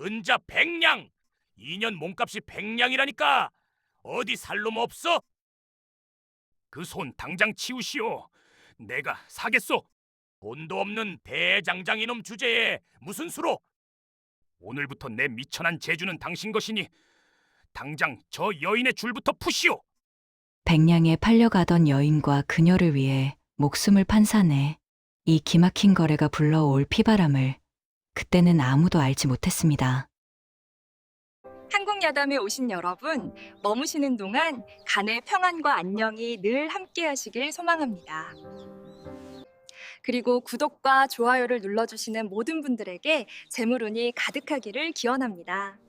은자 100냥! 2년 몸값이 100냥이라니까! 어디 살 놈 없어? 그 손 당장 치우시오. 내가 사겠소. 돈도 없는 대장장 이놈 주제에 무슨 수로? 오늘부터 내 미천한 재주는 당신 것이니 당장 저 여인의 줄부터 푸시오. 백냥에 팔려가던 여인과 그녀를 위해 목숨을 판 사내. 이 기막힌 거래가 불러올 피바람을 그때는 아무도 알지 못했습니다. 한국 야담에 오신 여러분, 머무시는 동안 간의 평안과 안녕이 늘 함께 하시길 소망합니다. 그리고 구독과 좋아요를 눌러주시는 모든 분들에게 재물운이 가득하기를 기원합니다.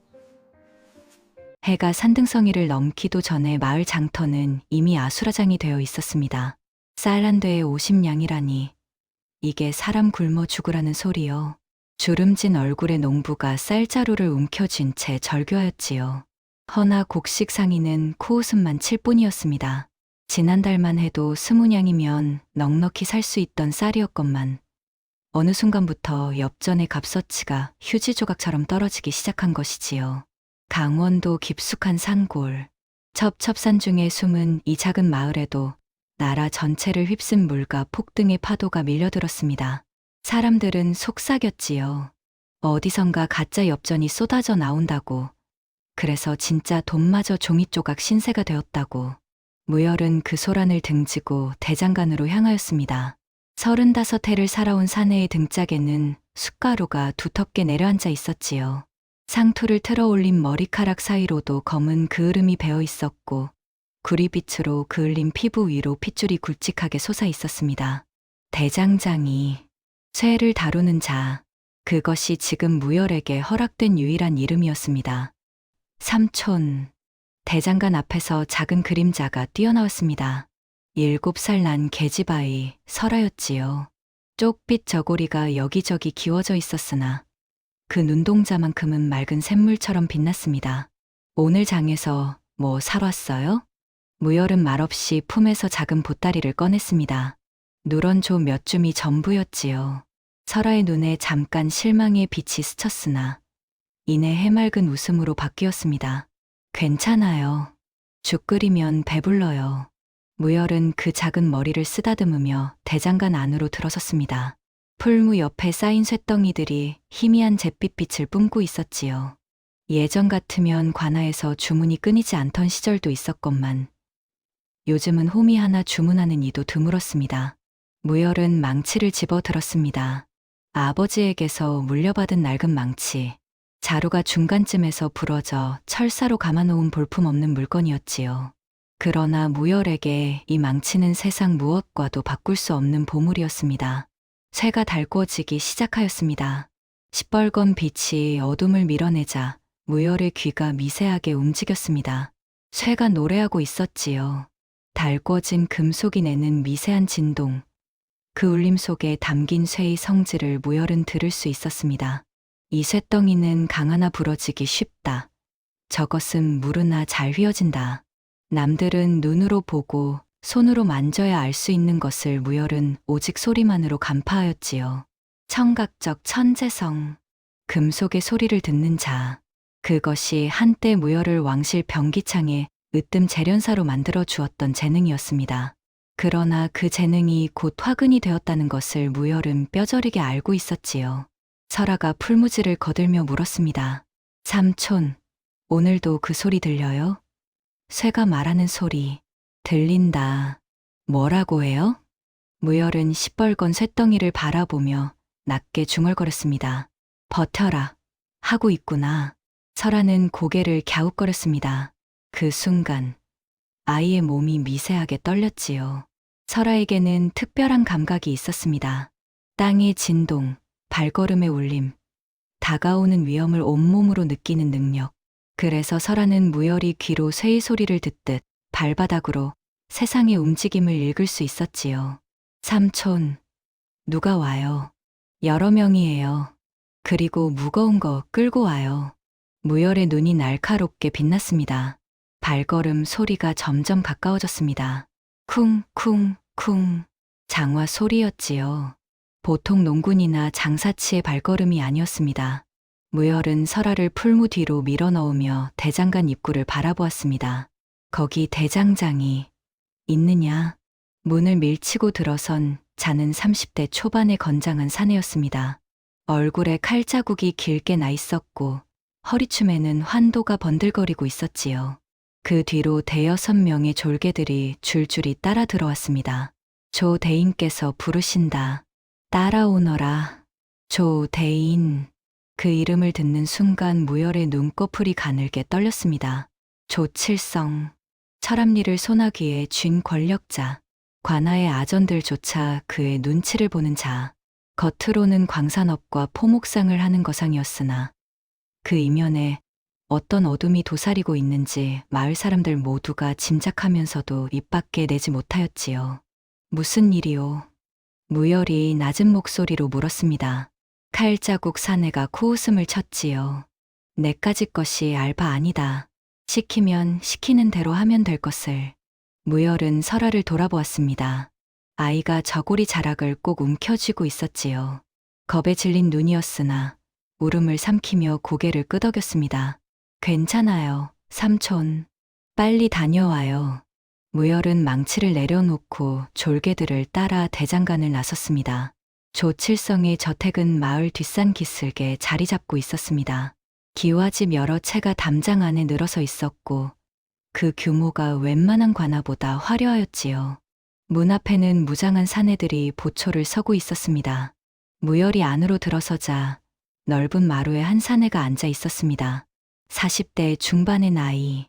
해가 산등성이를 넘기도 전에 마을 장터는 이미 아수라장이 되어 있었습니다. 쌀 한 대에 50냥이라니 이게 사람 굶어 죽으라는 소리요. 주름진 얼굴의 농부가 쌀자루를 움켜쥔 채 절규하였지요. 허나 곡식 상인은 코웃음만 칠 뿐이었습니다. 지난달만 해도 20냥이면 넉넉히 살 수 있던 쌀이었건만 어느 순간부터 엽전의 값어치가 휴지 조각처럼 떨어지기 시작한 것이지요. 강원도 깊숙한 산골, 첩첩산 중에 숨은 이 작은 마을에도 나라 전체를 휩쓴 물과 폭등의 파도가 밀려들었습니다. 사람들은 속삭였지요. 어디선가 가짜 엽전이 쏟아져 나온다고. 그래서 진짜 돈마저 종이조각 신세가 되었다고. 무열은 그 소란을 등지고 대장간으로 향하였습니다. 35해를 살아온 사내의 등짝에는 숟가루가 두텁게 내려앉아 있었지요. 상투를 틀어 올린 머리카락 사이로도 검은 그을음이 배어 있었고 구리빛으로 그을린 피부 위로 핏줄이 굵직하게 솟아 있었습니다. 대장장이, 쇠를 다루는 자, 그것이 지금 무열에게 허락된 유일한 이름이었습니다. 삼촌, 대장간 앞에서 작은 그림자가 뛰어나왔습니다. 7살 난 계집아이 설아였지요. 쪽빛 저고리가 여기저기 기워져 있었으나 그 눈동자만큼은 맑은 샘물처럼 빛났습니다. 오늘 장에서 뭐 사러 왔어요? 무열은 말없이 품에서 작은 보따리를 꺼냈습니다. 누런 조 몇 줌이 전부였지요. 설아의 눈에 잠깐 실망의 빛이 스쳤으나 이내 해맑은 웃음으로 바뀌었습니다. 괜찮아요. 죽 끓이면 배불러요. 무열은 그 작은 머리를 쓰다듬으며 대장간 안으로 들어섰습니다. 풀무 옆에 쌓인 쇳덩이들이 희미한 잿빛빛을 뿜고 있었지요. 예전 같으면 관아에서 주문이 끊이지 않던 시절도 있었건만 요즘은 홈이 하나 주문하는 이도 드물었습니다. 무열은 망치를 집어 들었습니다. 아버지에게서 물려받은 낡은 망치. 자루가 중간쯤에서 부러져 철사로 감아놓은 볼품없는 물건이었지요. 그러나 무열에게 이 망치는 세상 무엇과도 바꿀 수 없는 보물이었습니다. 쇠가 달구어지기 시작하였습니다. 시뻘건 빛이 어둠을 밀어내자 무열의 귀가 미세하게 움직였습니다. 쇠가 노래하고 있었지요. 달구어진 금속이 내는 미세한 진동. 그 울림 속에 담긴 쇠의 성질을 무열은 들을 수 있었습니다. 이 쇳덩이는 강하나 부러지기 쉽다. 저것은 무르나 잘 휘어진다. 남들은 눈으로 보고 손으로 만져야 알 수 있는 것을 무열은 오직 소리만으로 간파하였지요. 청각적 천재성, 금속의 소리를 듣는 자. 그것이 한때 무열을 왕실 병기창에 으뜸 재련사로 만들어 주었던 재능이었습니다. 그러나 그 재능이 곧 화근이 되었다는 것을 무열은 뼈저리게 알고 있었지요. 설아가 풀무지를 거들며 물었습니다. 삼촌, 오늘도 그 소리 들려요? 쇠가 말하는 소리. 들린다. 뭐라고 해요? 무열은 시뻘건 쇳덩이를 바라보며 낮게 중얼거렸습니다. 버텨라. 하고 있구나. 설아는 고개를 갸웃거렸습니다. 그 순간 아이의 몸이 미세하게 떨렸지요. 설아에게는 특별한 감각이 있었습니다. 땅의 진동, 발걸음의 울림, 다가오는 위험을 온몸으로 느끼는 능력. 그래서 설아는 무열이 귀로 쇠의 소리를 듣듯 발바닥으로 세상의 움직임을 읽을 수 있었지요. 삼촌, 누가 와요. 여러 명이에요. 그리고 무거운 거 끌고 와요. 무열의 눈이 날카롭게 빛났습니다. 발걸음 소리가 점점 가까워졌습니다. 쿵쿵쿵. 장화 소리였지요. 보통 농군이나 장사치의 발걸음이 아니었습니다. 무열은 설아를 풀무 뒤로 밀어넣으며 대장간 입구를 바라보았습니다. 거기 대장장이 있느냐? 문을 밀치고 들어선 자는 30대 초반의 건장한 사내였습니다. 얼굴에 칼자국이 길게 나 있었고 허리춤에는 환도가 번들거리고 있었지요. 그 뒤로 대여섯 명의 졸개들이 줄줄이 따라 들어왔습니다. 조 대인께서 부르신다. 따라오너라. 조 대인. 그 이름을 듣는 순간 무열의 눈꺼풀이 가늘게 떨렸습니다. 조칠성. 철암리를 소나기에 쥔 권력자. 관아의 아전들조차 그의 눈치를 보는 자. 겉으로는 광산업과 포목상을 하는 거상이었으나 그 이면에 어떤 어둠이 도사리고 있는지 마을 사람들 모두가 짐작하면서도 입 밖에 내지 못하였지요. 무슨 일이오? 무열이 낮은 목소리로 물었습니다. 칼자국 사내가 코웃음을 쳤지요. 내까지 것이 알바 아니다. 시키면 시키는 대로 하면 될 것을. 무열은 설아를 돌아보았습니다. 아이가 저고리 자락을 꼭 움켜쥐고 있었지요. 겁에 질린 눈이었으나 울음을 삼키며 고개를 끄덕였습니다. 괜찮아요, 삼촌. 빨리 다녀와요. 무열은 망치를 내려놓고 졸개들을 따라 대장간을 나섰습니다. 조칠성의 저택은 마을 뒷산 기슭에 자리 잡고 있었습니다. 기와집 여러 채가 담장 안에 늘어서 있었고 그 규모가 웬만한 관아보다 화려하였지요. 문 앞에는 무장한 사내들이 보초를 서고 있었습니다. 무열이 안으로 들어서자 넓은 마루에 한 사내가 앉아 있었습니다. 40대 중반의 나이,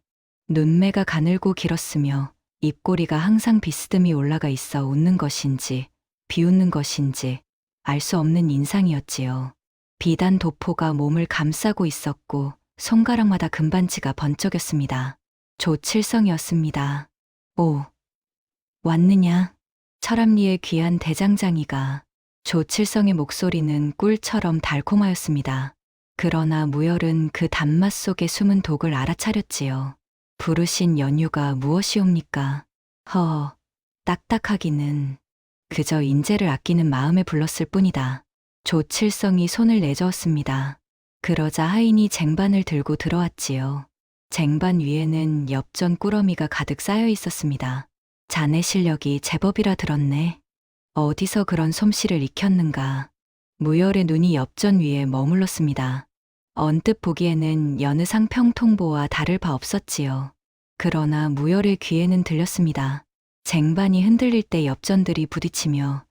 눈매가 가늘고 길었으며 입꼬리가 항상 비스듬히 올라가 있어 웃는 것인지 비웃는 것인지 알 수 없는 인상이었지요. 비단 도포가 몸을 감싸고 있었고 손가락마다 금반지가 번쩍였습니다. 조칠성이었습니다. 오, 왔느냐? 철암리의 귀한 대장장이가. 조칠성의 목소리는 꿀처럼 달콤하였습니다. 그러나 무열은 그 단맛 속에 숨은 독을 알아차렸지요. 부르신 연유가 무엇이옵니까? 허, 딱딱하기는 그저 인재를 아끼는 마음에 불렀을 뿐이다. 조칠성이 손을 내저었습니다. 그러자 하인이 쟁반을 들고 들어왔지요. 쟁반 위에는 엽전 꾸러미가 가득 쌓여 있었습니다. 자네 실력이 제법이라 들었네. 어디서 그런 솜씨를 익혔는가. 무열의 눈이 엽전 위에 머물렀습니다. 언뜻 보기에는 여느 상평통보와 다를 바 없었지요. 그러나 무열의 귀에는 들렸습니다. 쟁반이 흔들릴 때 엽전들이 부딪히며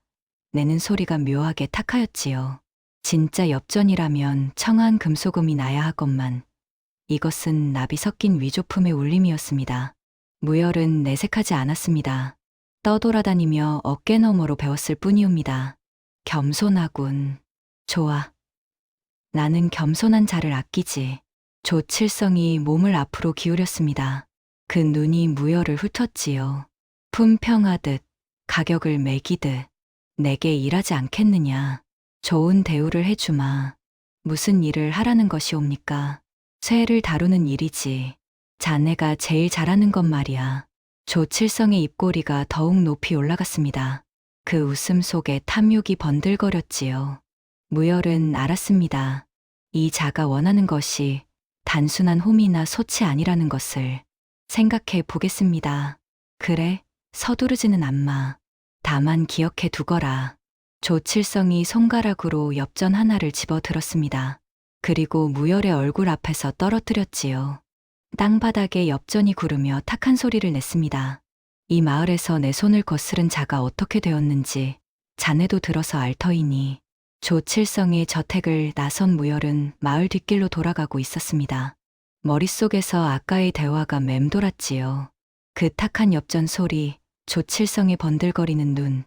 내는 소리가 묘하게 탁하였지요. 진짜 엽전이라면 청아한 금소금이 나야 하건만 이것은 납이 섞인 위조품의 울림이었습니다. 무열은 내색하지 않았습니다. 떠돌아다니며 어깨너머로 배웠을 뿐이옵니다. 겸손하군. 좋아. 나는 겸손한 자를 아끼지. 조칠성이 몸을 앞으로 기울였습니다. 그 눈이 무열을 훑었지요. 품평하듯 가격을 매기듯 내게 일하지 않겠느냐. 좋은 대우를 해주마. 무슨 일을 하라는 것이옵니까? 쇠를 다루는 일이지. 자네가 제일 잘하는 것 말이야. 조칠성의 입꼬리가 더욱 높이 올라갔습니다. 그 웃음 속에 탐욕이 번들거렸지요. 무열은 알았습니다. 이 자가 원하는 것이 단순한 홈이나 소치 아니라는 것을. 생각해 보겠습니다. 그래, 서두르지는 않마. 다만 기억해 두거라. 조칠성이 손가락으로 엽전 하나를 집어 들었습니다. 그리고 무열의 얼굴 앞에서 떨어뜨렸지요. 땅바닥에 엽전이 구르며 탁한 소리를 냈습니다. 이 마을에서 내 손을 거스른 자가 어떻게 되었는지 자네도 들어서 알 터이니. 조칠성의 저택을 나선 무열은 마을 뒷길로 돌아가고 있었습니다. 머릿속에서 아까의 대화가 맴돌았지요. 그 탁한 엽전 소리, 조칠성의 번들거리는 눈,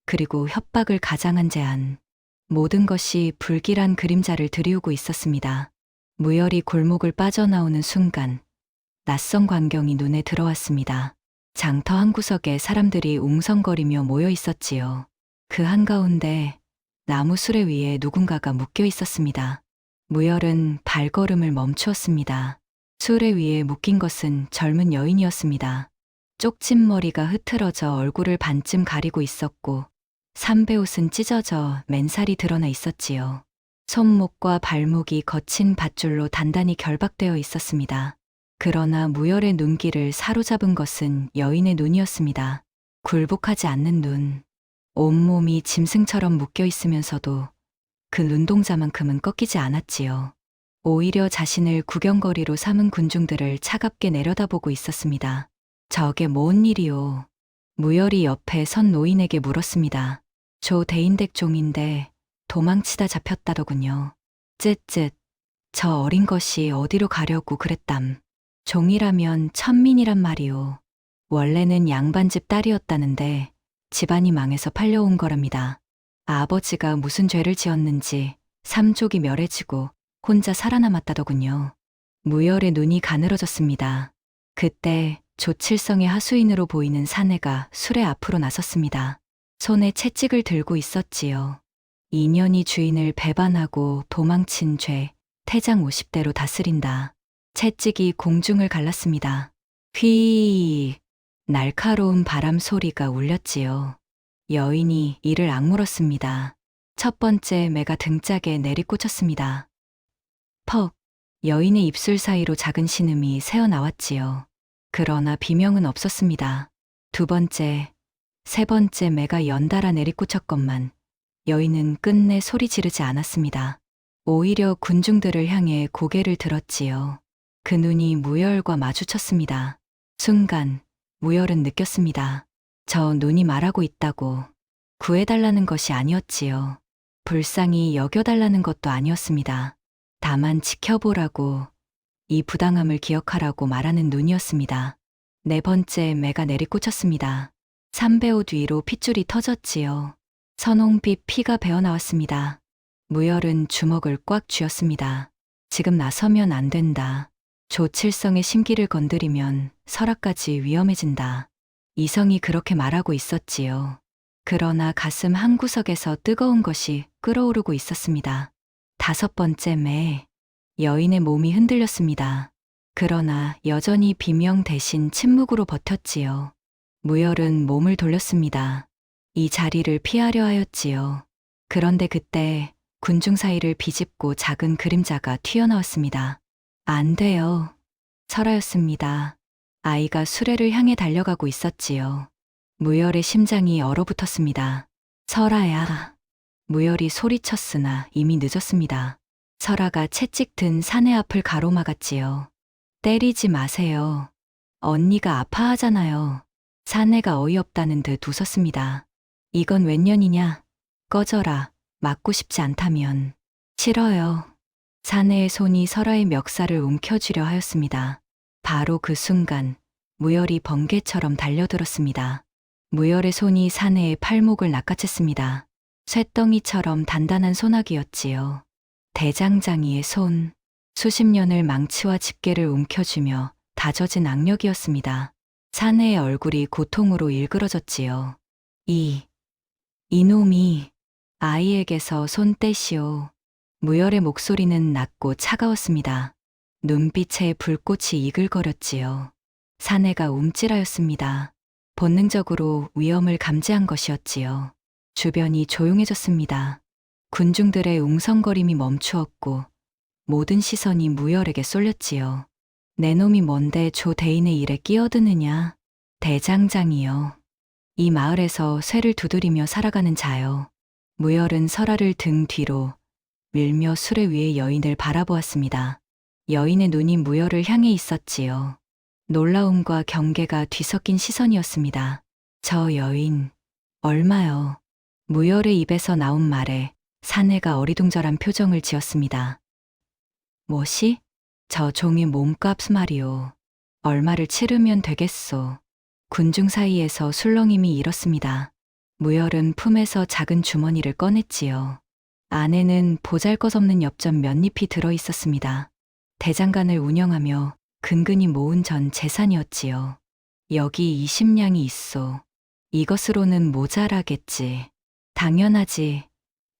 그리고 협박을 가장한 제안. 모든 것이 불길한 그림자를 드리우고 있었습니다. 무열이 골목을 빠져나오는 순간 낯선 광경이 눈에 들어왔습니다. 장터 한 구석에 사람들이 웅성거리며 모여 있었지요. 그 한가운데 나무 수레 위에 누군가가 묶여 있었습니다. 무열은 발걸음을 멈추었습니다. 수레 위에 묶인 것은 젊은 여인이었습니다. 쪽진 머리가 흐트러져 얼굴을 반쯤 가리고 있었고 삼배옷은 찢어져 맨살이 드러나 있었지요. 손목과 발목이 거친 밧줄로 단단히 결박되어 있었습니다. 그러나 무열의 눈길을 사로잡은 것은 여인의 눈이었습니다. 굴복하지 않는 눈. 온몸이 짐승처럼 묶여 있으면서도 그 눈동자만큼은 꺾이지 않았지요. 오히려 자신을 구경거리로 삼은 군중들을 차갑게 내려다보고 있었습니다. 저게 뭔 일이오? 무열이 옆에 선 노인에게 물었습니다. 조 대인댁 종인데 도망치다 잡혔다더군요. 쯧쯧. 저 어린 것이 어디로 가려고 그랬담. 종이라면 천민이란 말이오. 원래는 양반집 딸이었다는데 집안이 망해서 팔려온 거랍니다. 아버지가 무슨 죄를 지었는지 삼족이 멸해지고 혼자 살아남았다더군요. 무열의 눈이 가늘어졌습니다. 그때 조칠성의 하수인으로 보이는 사내가 술에 앞으로 나섰습니다. 손에 채찍을 들고 있었지요. 2년이 주인을 배반하고 도망친 죄, 태장 50대로 다스린다. 채찍이 공중을 갈랐습니다. 휘! 날카로운 바람 소리가 울렸지요. 여인이 이를 악물었습니다. 첫 번째 매가 등짝에 내리꽂혔습니다. 퍽! 여인의 입술 사이로 작은 신음이 새어나왔지요. 그러나 비명은 없었습니다. 두 번째, 세 번째 매가 연달아 내리꽂혔건만 여인은 끝내 소리 지르지 않았습니다. 오히려 군중들을 향해 고개를 들었지요. 그 눈이 무열과 마주쳤습니다. 순간 무열은 느꼈습니다. 저 눈이 말하고 있다고. 구해달라는 것이 아니었지요. 불쌍히 여겨달라는 것도 아니었습니다. 다만 지켜보라고, 이 부당함을 기억하라고 말하는 눈이었습니다. 네 번째 매가 내리꽂혔습니다. 삼배옷 위로 핏줄이 터졌지요. 선홍빛 피가 배어나왔습니다. 무열은 주먹을 꽉 쥐었습니다. 지금 나서면 안 된다. 조칠성의 심기를 건드리면 설아까지 위험해진다. 이성이 그렇게 말하고 있었지요. 그러나 가슴 한구석에서 뜨거운 것이 끓어오르고 있었습니다. 다섯 번째 매, 여인의 몸이 흔들렸습니다. 그러나 여전히 비명 대신 침묵으로 버텼지요. 무열은 몸을 돌렸습니다. 이 자리를 피하려 하였지요. 그런데 그때 군중 사이를 비집고 작은 그림자가 튀어나왔습니다. 안 돼요. 설아였습니다. 아이가 수레를 향해 달려가고 있었지요. 무열의 심장이 얼어붙었습니다. 설아야. 무열이 소리쳤으나 이미 늦었습니다. 설아가 채찍 든 사내 앞을 가로막았지요. 때리지 마세요. 언니가 아파하잖아요. 사내가 어이없다는 듯 웃었습니다. 이건 웬 년이냐? 꺼져라. 맞고 싶지 않다면. 싫어요. 사내의 손이 설아의 멱살을 움켜쥐려 하였습니다. 바로 그 순간 무열이 번개처럼 달려들었습니다. 무열의 손이 사내의 팔목을 낚아챘습니다. 쇳덩이처럼 단단한 소나기였지요. 대장장이의 손, 수십 년을 망치와 집게를 움켜쥐며 다져진 악력이었습니다. 사내의 얼굴이 고통으로 일그러졌지요. 이놈이 아이에게서 손 떼시오. 무열의 목소리는 낮고 차가웠습니다. 눈빛에 불꽃이 이글거렸지요. 사내가 움찔하였습니다. 본능적으로 위험을 감지한 것이었지요. 주변이 조용해졌습니다. 군중들의 웅성거림이 멈추었고 모든 시선이 무열에게 쏠렸지요. 내 놈이 뭔데 조 대인의 일에 끼어드느냐? 대장장이요. 이 마을에서 쇠를 두드리며 살아가는 자요. 무열은 설아를 등 뒤로 밀며 수레 위에 여인을 바라보았습니다. 여인의 눈이 무열을 향해 있었지요. 놀라움과 경계가 뒤섞인 시선이었습니다. 저 여인, 얼마요? 무열의 입에서 나온 말에 사내가 어리둥절한 표정을 지었습니다. 뭐시? 저 종의 몸값 말이오. 얼마를 치르면 되겠소. 군중 사이에서 술렁임이 일었습니다. 무열은 품에서 작은 주머니를 꺼냈지요. 안에는 보잘것없는 엽전 몇 잎이 들어 있었습니다. 대장간을 운영하며 근근히 모은 전 재산이었지요. 여기 20냥이 있소. 이것으로는 모자라겠지. 당연하지.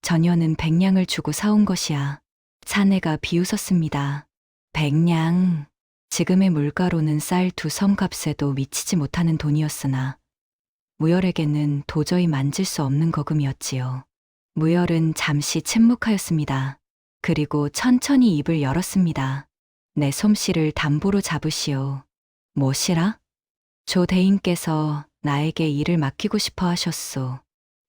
전혀는 100냥을 주고 사온 것이야. 사내가 비웃었습니다. 100냥. 지금의 물가로는 쌀 2섬 값에도 미치지 못하는 돈이었으나 무열에게는 도저히 만질 수 없는 거금이었지요. 무열은 잠시 침묵하였습니다. 그리고 천천히 입을 열었습니다. 내 솜씨를 담보로 잡으시오. 뭐시라? 조 대인께서 나에게 일을 맡기고 싶어 하셨소.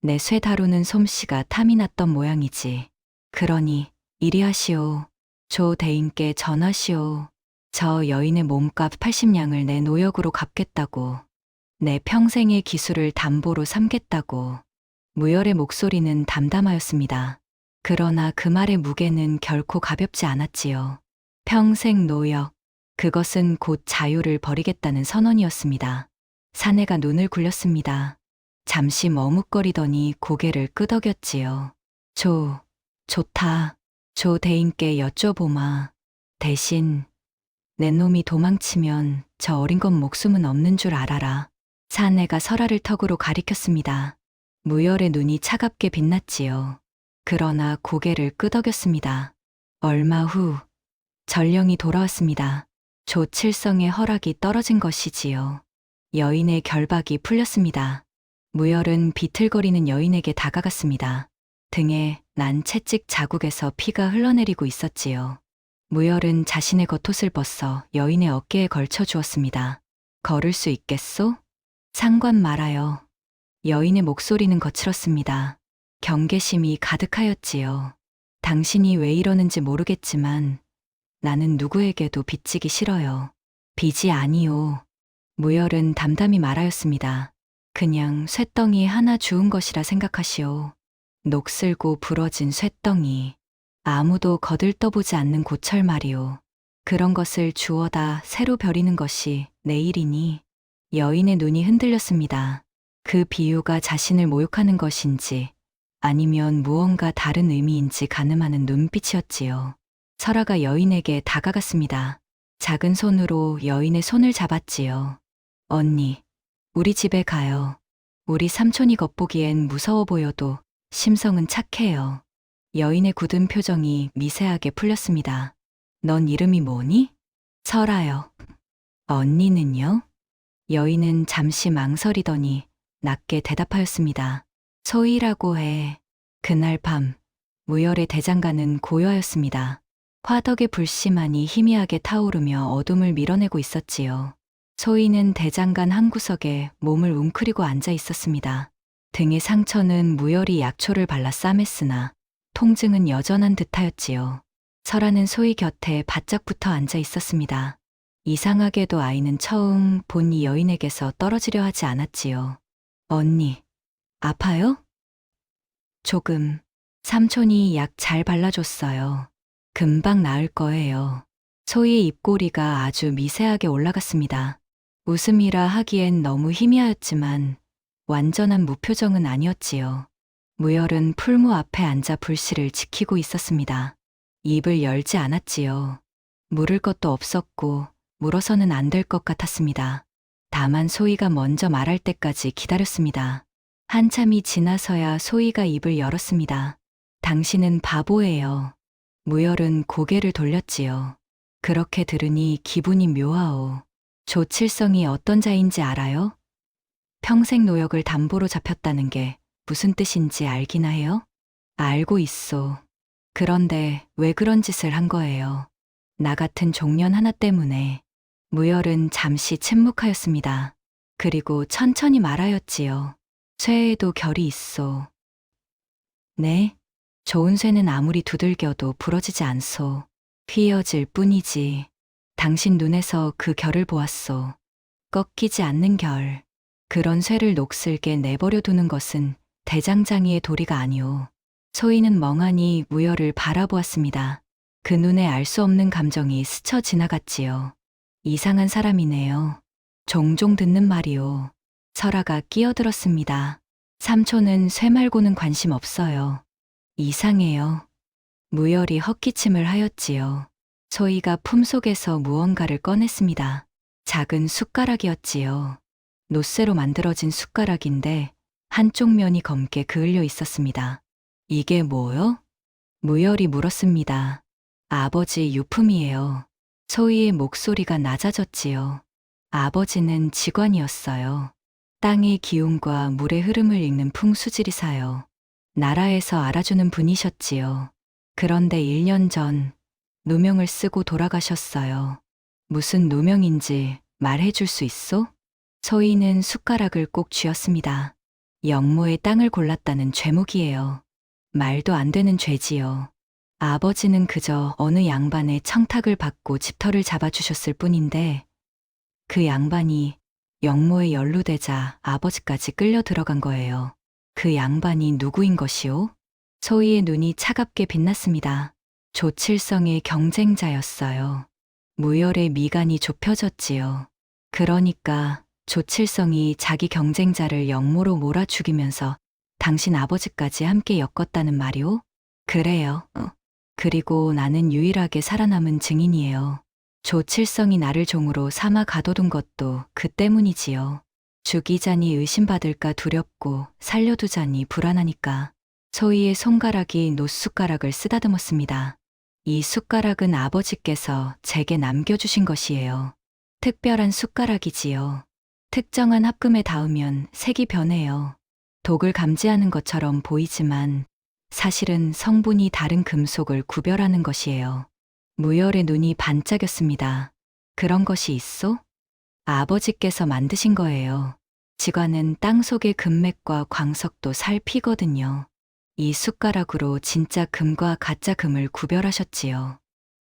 내 쇠 다루는 솜씨가 탐이 났던 모양이지. 그러니 이리 하시오. 조 대인께 전하시오. 저 여인의 몸값 80냥을 내 노역으로 갚겠다고. 내 평생의 기술을 담보로 삼겠다고. 무열의 목소리는 담담하였습니다. 그러나 그 말의 무게는 결코 가볍지 않았지요. 평생 노역. 그것은 곧 자유를 버리겠다는 선언이었습니다. 사내가 눈을 굴렸습니다. 잠시 머뭇거리더니 고개를 끄덕였지요. 좋다. 조 대인께 여쭤보마. 대신 내 놈이 도망치면 저 어린 것 목숨은 없는 줄 알아라. 사내가 설아를 턱으로 가리켰습니다. 무열의 눈이 차갑게 빛났지요. 그러나 고개를 끄덕였습니다. 얼마 후 전령이 돌아왔습니다. 조칠성의 허락이 떨어진 것이지요. 여인의 결박이 풀렸습니다. 무열은 비틀거리는 여인에게 다가갔습니다. 등에 난 채찍 자국에서 피가 흘러내리고 있었지요. 무열은 자신의 겉옷을 벗어 여인의 어깨에 걸쳐 주었습니다. 걸을 수 있겠소? 상관 말아요. 여인의 목소리는 거칠었습니다. 경계심이 가득하였지요. 당신이 왜 이러는지 모르겠지만 나는 누구에게도 빚지기 싫어요. 빚이 아니오. 무열은 담담히 말하였습니다. 그냥 쇳덩이 하나 주운 것이라 생각하시오. 녹슬고 부러진 쇳덩이. 아무도 거들떠보지 않는 고철 말이오. 그런 것을 주워다 새로 벼리는 것이 내 일이니. 여인의 눈이 흔들렸습니다. 그 비유가 자신을 모욕하는 것인지 아니면 무언가 다른 의미인지 가늠하는 눈빛이었지요. 설아가 여인에게 다가갔습니다. 작은 손으로 여인의 손을 잡았지요. 언니, 우리 집에 가요. 우리 삼촌이 겉보기엔 무서워 보여도 심성은 착해요. 여인의 굳은 표정이 미세하게 풀렸습니다. 넌 이름이 뭐니? 설아요. 언니는요? 여인은 잠시 망설이더니 낮게 대답하였습니다. 소희라고 해. 그날 밤 무열의 대장간은 고요하였습니다. 화덕의 불씨만이 희미하게 타오르며 어둠을 밀어내고 있었지요. 소희는 대장간 한 구석에 몸을 웅크리고 앉아 있었습니다. 등의 상처는 무열이 약초를 발라 싸맸으나 통증은 여전한 듯하였지요. 설아는 소희 곁에 바짝 붙어 앉아 있었습니다. 이상하게도 아이는 처음 본 이 여인에게서 떨어지려 하지 않았지요. 언니, 아파요? 조금. 삼촌이 약 잘 발라줬어요. 금방 나을 거예요. 소희의 입꼬리가 아주 미세하게 올라갔습니다. 웃음이라 하기엔 너무 희미하였지만 완전한 무표정은 아니었지요. 무열은 풀무 앞에 앉아 불씨를 지키고 있었습니다. 입을 열지 않았지요. 물을 것도 없었고 물어서는 안 될 것 같았습니다. 다만 소희가 먼저 말할 때까지 기다렸습니다. 한참이 지나서야 소희가 입을 열었습니다. 당신은 바보예요. 무열은 고개를 돌렸지요. 그렇게 들으니 기분이 묘하오. 조칠성이 어떤 자인지 알아요? 평생 노역을 담보로 잡혔다는 게 무슨 뜻인지 알기나 해요? 알고 있소. 그런데 왜 그런 짓을 한 거예요? 나 같은 종년 하나 때문에. 무열은 잠시 침묵하였습니다. 그리고 천천히 말하였지요. 쇠에도 결이 있소. 네? 좋은 쇠는 아무리 두들겨도 부러지지 않소. 휘어질 뿐이지. 당신 눈에서 그 결을 보았소. 꺾이지 않는 결. 그런 쇠를 녹슬게 내버려 두는 것은 대장장이의 도리가 아니오. 소희는 멍하니 무열을 바라보았습니다. 그 눈에 알 수 없는 감정이 스쳐 지나갔지요. 이상한 사람이네요. 종종 듣는 말이오. 설아가 끼어들었습니다. 삼촌은 쇠 말고는 관심 없어요. 이상해요. 무열이 헛기침을 하였지요. 소희가 품속에서 무언가를 꺼냈습니다. 작은 숟가락이었지요. 노쇠로 만들어진 숟가락인데 한쪽 면이 검게 그을려 있었습니다. 이게 뭐요? 무열이 물었습니다. 아버지 유품이에요. 소희의 목소리가 낮아졌지요. 아버지는 직관이었어요. 땅의 기운과 물의 흐름을 읽는 풍수지리사요. 나라에서 알아주는 분이셨지요. 그런데 1년 전 누명을 쓰고 돌아가셨어요. 무슨 누명인지 말해 줄 수 있어? 소희는 숟가락을 꼭 쥐었습니다. 영모의 땅을 골랐다는 죄목이에요. 말도 안 되는 죄지요. 아버지는 그저 어느 양반의 청탁을 받고 집터를 잡아주셨을 뿐인데 그 양반이 영모에 연루되자 아버지까지 끌려 들어간 거예요. 그 양반이 누구인 것이오? 소희의 눈이 차갑게 빛났습니다. 조칠성의 경쟁자였어요. 무열의 미간이 좁혀졌지요. 그러니까 조칠성이 자기 경쟁자를 영모로 몰아 죽이면서 당신 아버지까지 함께 엮었다는 말이오? 그래요. 그리고 나는 유일하게 살아남은 증인이에요. 조칠성이 나를 종으로 삼아 가둬둔 것도 그 때문이지요. 죽이자니 의심받을까 두렵고 살려두자니 불안하니까. 소희의 손가락이 노숟가락을 쓰다듬었습니다. 이 숟가락은 아버지께서 제게 남겨주신 것이에요. 특별한 숟가락이지요. 특정한 합금에 닿으면 색이 변해요. 독을 감지하는 것처럼 보이지만 사실은 성분이 다른 금속을 구별하는 것이에요. 무열의 눈이 반짝였습니다. 그런 것이 있어? 아버지께서 만드신 거예요. 지관은 땅 속의 금맥과 광석도 살피거든요. 이 숟가락으로 진짜 금과 가짜 금을 구별하셨지요.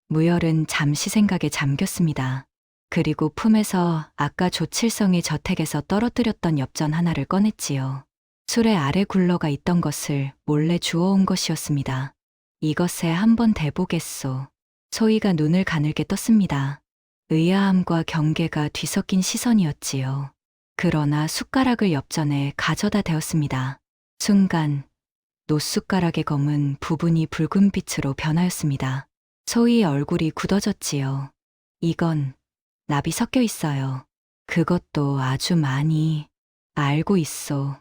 무열은 잠시 생각에 잠겼습니다. 그리고 품에서 아까 조칠성의 저택에서 떨어뜨렸던 엽전 하나를 꺼냈지요. 수레 아래 굴러가 있던 것을 몰래 주워온 것이었습니다. 이것에 한번 대보겠소. 소희가 눈을 가늘게 떴습니다. 의아함과 경계가 뒤섞인 시선이었지요. 그러나 숟가락을 엽전에 가져다 대었습니다. 순간 노숟가락의 검은 부분이 붉은 빛으로 변하였습니다. 소희의 얼굴이 굳어졌지요. 이건 납이 섞여 있어요. 그것도 아주 많이. 알고 있소.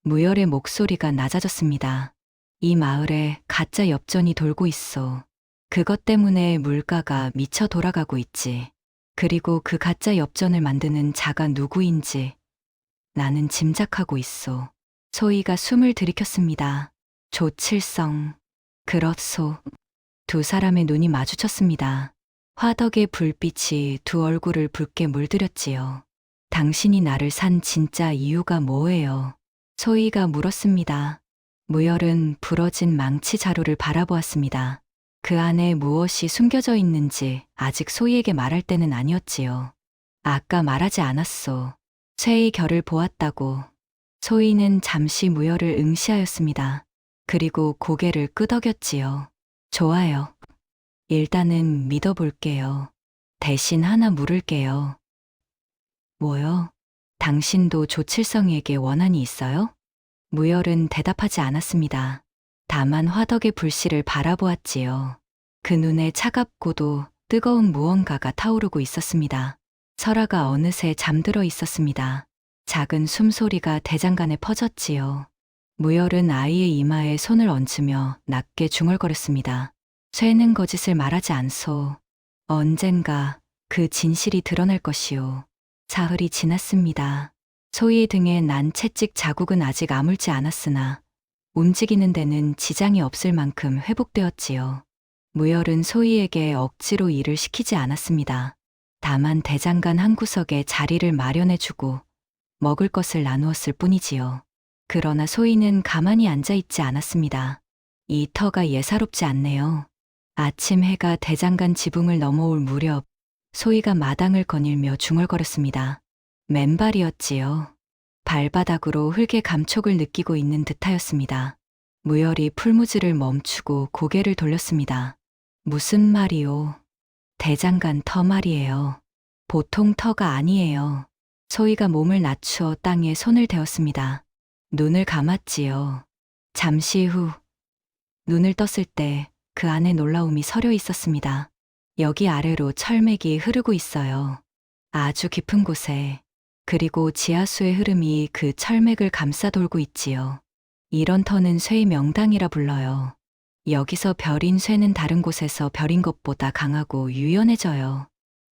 무열의 목소리가 낮아졌습니다. 이 마을에 가짜 엽전이 돌고 있어. 그것 때문에 물가가 미쳐 돌아가고 있지. 그리고 그 가짜 엽전을 만드는 자가 누구인지 나는 짐작하고 있어. 소희가 숨을 들이켰습니다. 조칠성. 그렇소. 두 사람의 눈이 마주쳤습니다. 화덕의 불빛이 두 얼굴을 붉게 물들였지요. 당신이 나를 산 진짜 이유가 뭐예요? 소희가 물었습니다. 무열은 부러진 망치 자루를 바라보았습니다. 그 안에 무엇이 숨겨져 있는지 아직 소희에게 말할 때는 아니었지요. 아까 말하지 않았소. 쇠의 결을 보았다고. 소희는 잠시 무열을 응시하였습니다. 그리고 고개를 끄덕였지요. 좋아요. 일단은 믿어볼게요. 대신 하나 물을게요. 뭐요? 당신도 조칠성에게 원한이 있어요? 무열은 대답하지 않았습니다. 다만 화덕의 불씨를 바라보았지요. 그 눈에 차갑고도 뜨거운 무언가가 타오르고 있었습니다. 설아가 어느새 잠들어 있었습니다. 작은 숨소리가 대장간에 퍼졌지요. 무열은 아이의 이마에 손을 얹으며 낮게 중얼거렸습니다. 쇠는 거짓을 말하지 않소. 언젠가 그 진실이 드러날 것이오. 사흘이 지났습니다. 소희의 등에 난 채찍 자국은 아직 아물지 않았으나 움직이는 데는 지장이 없을 만큼 회복되었지요. 무열은 소희에게 억지로 일을 시키지 않았습니다. 다만 대장간 한 구석에 자리를 마련해주고 먹을 것을 나누었을 뿐이지요. 그러나 소희는 가만히 앉아있지 않았습니다. 이 터가 예사롭지 않네요. 아침 해가 대장간 지붕을 넘어올 무렵 소희가 마당을 거닐며 중얼거렸습니다. 맨발이었지요. 발바닥으로 흙의 감촉을 느끼고 있는 듯하였습니다. 무열이 풀무지를 멈추고 고개를 돌렸습니다. 무슨 말이오? 대장간 터 말이에요. 보통 터가 아니에요. 소희가 몸을 낮추어 땅에 손을 대었습니다. 눈을 감았지요. 잠시 후 눈을 떴을 때 그 안에 놀라움이 서려 있었습니다. 여기 아래로 철맥이 흐르고 있어요. 아주 깊은 곳에. 그리고 지하수의 흐름이 그 철맥을 감싸 돌고 있지요. 이런 터는 쇠의 명당이라 불러요. 여기서 별인 쇠는 다른 곳에서 별인 것보다 강하고 유연해져요.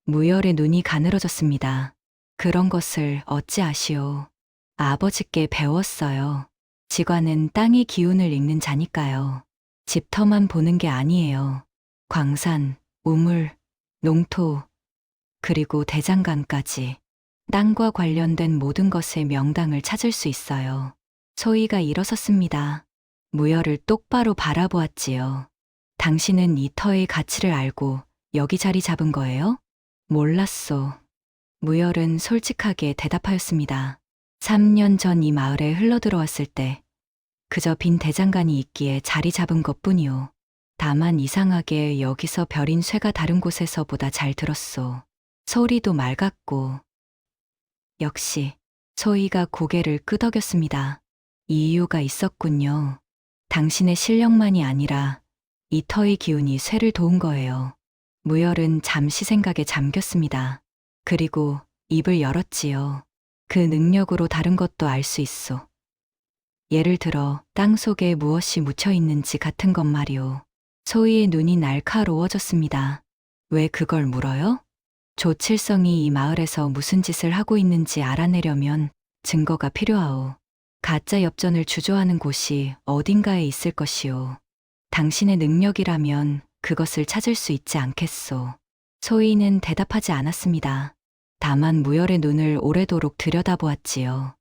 무열의 눈이 가늘어졌습니다. 그런 것을 어찌 아시오? 아버지께 배웠어요. 지관은 땅의 기운을 읽는 자니까요. 집터만 보는 게 아니에요. 광산, 우물, 농토, 그리고 대장간까지 땅과 관련된 모든 것의 명당을 찾을 수 있어요. 소희가 일어섰습니다. 무열을 똑바로 바라보았지요. 당신은 이 터의 가치를 알고 여기 자리 잡은 거예요? 몰랐소. 무열은 솔직하게 대답하였습니다. 3년 전 이 마을에 흘러들어왔을 때 그저 빈 대장간이 있기에 자리 잡은 것뿐이요. 다만 이상하게 여기서 별인 쇠가 다른 곳에서보다 잘 들었소. 소리도 맑았고. 역시 소희가 고개를 끄덕였습니다. 이유가 있었군요. 당신의 실력만이 아니라 이 터의 기운이 쇠를 도운 거예요. 무열은 잠시 생각에 잠겼습니다. 그리고 입을 열었지요. 그 능력으로 다른 것도 알 수 있소. 예를 들어 땅 속에 무엇이 묻혀 있는지 같은 것 말이오. 소희의 눈이 날카로워졌습니다. 왜 그걸 물어요? 조칠성이 이 마을에서 무슨 짓을 하고 있는지 알아내려면 증거가 필요하오. 가짜 엽전을 주조하는 곳이 어딘가에 있을 것이오. 당신의 능력이라면 그것을 찾을 수 있지 않겠소. 소희는 대답하지 않았습니다. 다만 무열의 눈을 오래도록 들여다보았지요.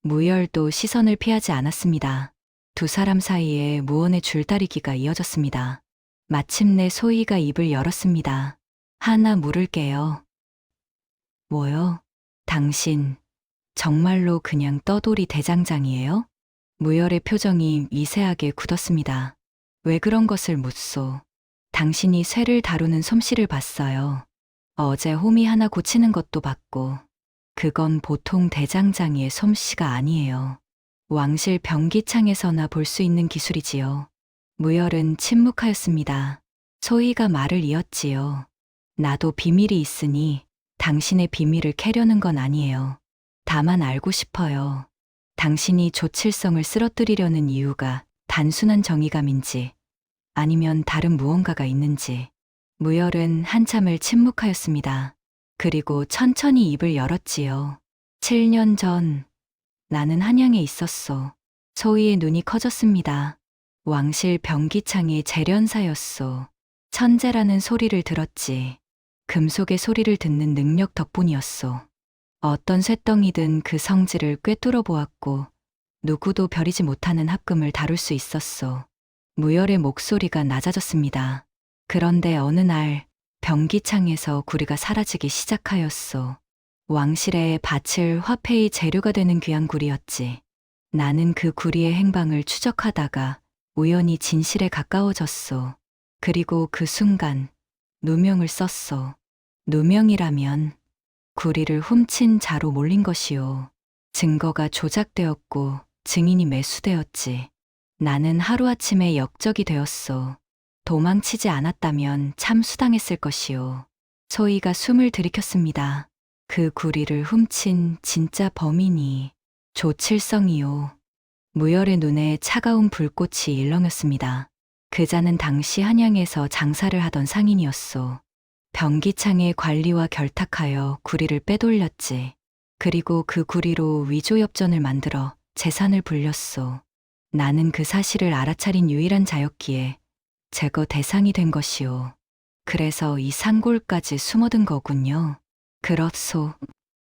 무열도 시선을 피하지 않았습니다. 두 사람 사이에 무언의 줄다리기가 이어졌습니다. 마침내 소희가 입을 열었습니다. 하나 물을게요. 뭐요? 당신 정말로 그냥 떠돌이 대장장이에요? 무열의 표정이 미세하게 굳었습니다. 왜 그런 것을 묻소? 당신이 쇠를 다루는 솜씨를 봤어요. 어제 호미 하나 고치는 것도 봤고, 그건 보통 대장장이의 솜씨가 아니에요. 왕실 병기창에서나 볼 수 있는 기술이지요. 무열은 침묵하였습니다. 소희가 말을 이었지요. 나도 비밀이 있으니 당신의 비밀을 캐려는 건 아니에요. 다만 알고 싶어요. 당신이 조칠성을 쓰러뜨리려는 이유가 단순한 정의감인지 아니면 다른 무언가가 있는지. 무열은 한참을 침묵하였습니다. 그리고 천천히 입을 열었지요. 7년 전 나는 한양에 있었소. 소희의 눈이 커졌습니다. 왕실 병기창의 재련사였소. 천재라는 소리를 들었지. 금속의 소리를 듣는 능력 덕분이었소. 어떤 쇳덩이든 그 성질을 꿰뚫어 보았고 누구도 벼리지 못하는 합금을 다룰 수 있었소. 무열의 목소리가 낮아졌습니다. 그런데 어느 날 병기창에서 구리가 사라지기 시작하였소. 왕실에 바칠 화폐의 재료가 되는 귀한 구리였지. 나는 그 구리의 행방을 추적하다가 우연히 진실에 가까워졌소. 그리고 그 순간 누명을 썼소. 누명이라면 구리를 훔친 자로 몰린 것이요. 증거가 조작되었고 증인이 매수되었지. 나는 하루아침에 역적이 되었소. 도망치지 않았다면 참 수당했을 것이요. 소희가 숨을 들이켰습니다. 그 구리를 훔친 진짜 범인이 조칠성이요. 무열의 눈에 차가운 불꽃이 일렁였습니다. 그자는 당시 한양에서 장사를 하던 상인이었소. 병기창의 관리와 결탁하여 구리를 빼돌렸지. 그리고 그 구리로 위조엽전을 만들어 재산을 불렸소. 나는 그 사실을 알아차린 유일한 자였기에 제거 대상이 된 것이오. 그래서 이 산골까지 숨어든 거군요. 그렇소.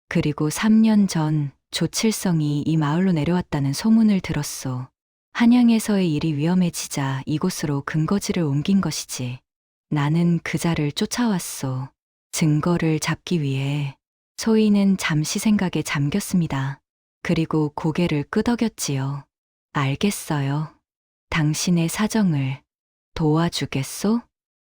그리고 3년 전 조칠성이 이 마을로 내려왔다는 소문을 들었소. 한양에서의 일이 위험해지자 이곳으로 근거지를 옮긴 것이지. 나는 그자를 쫓아왔소. 증거를 잡기 위해. 소희는 잠시 생각에 잠겼습니다. 그리고 고개를 끄덕였지요. 알겠어요. 당신의 사정을 도와주겠소?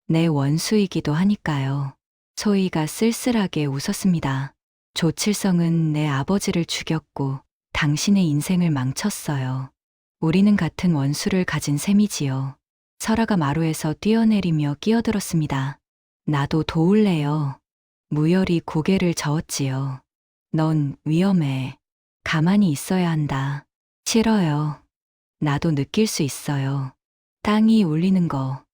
내 원수이기도 하니까요. 소희가 쓸쓸하게 웃었습니다. 조칠성은 내 아버지를 죽였고 당신의 인생을 망쳤어요. 우리는 같은 원수를 가진 셈이지요. 설아가 마루에서 뛰어내리며 끼어들었습니다. 나도 도울래요. 무열이 고개를 저었지요. 넌 위험해. 가만히 있어야 한다. 싫어요. 나도 느낄 수 있어요. 땅이 울리는 거,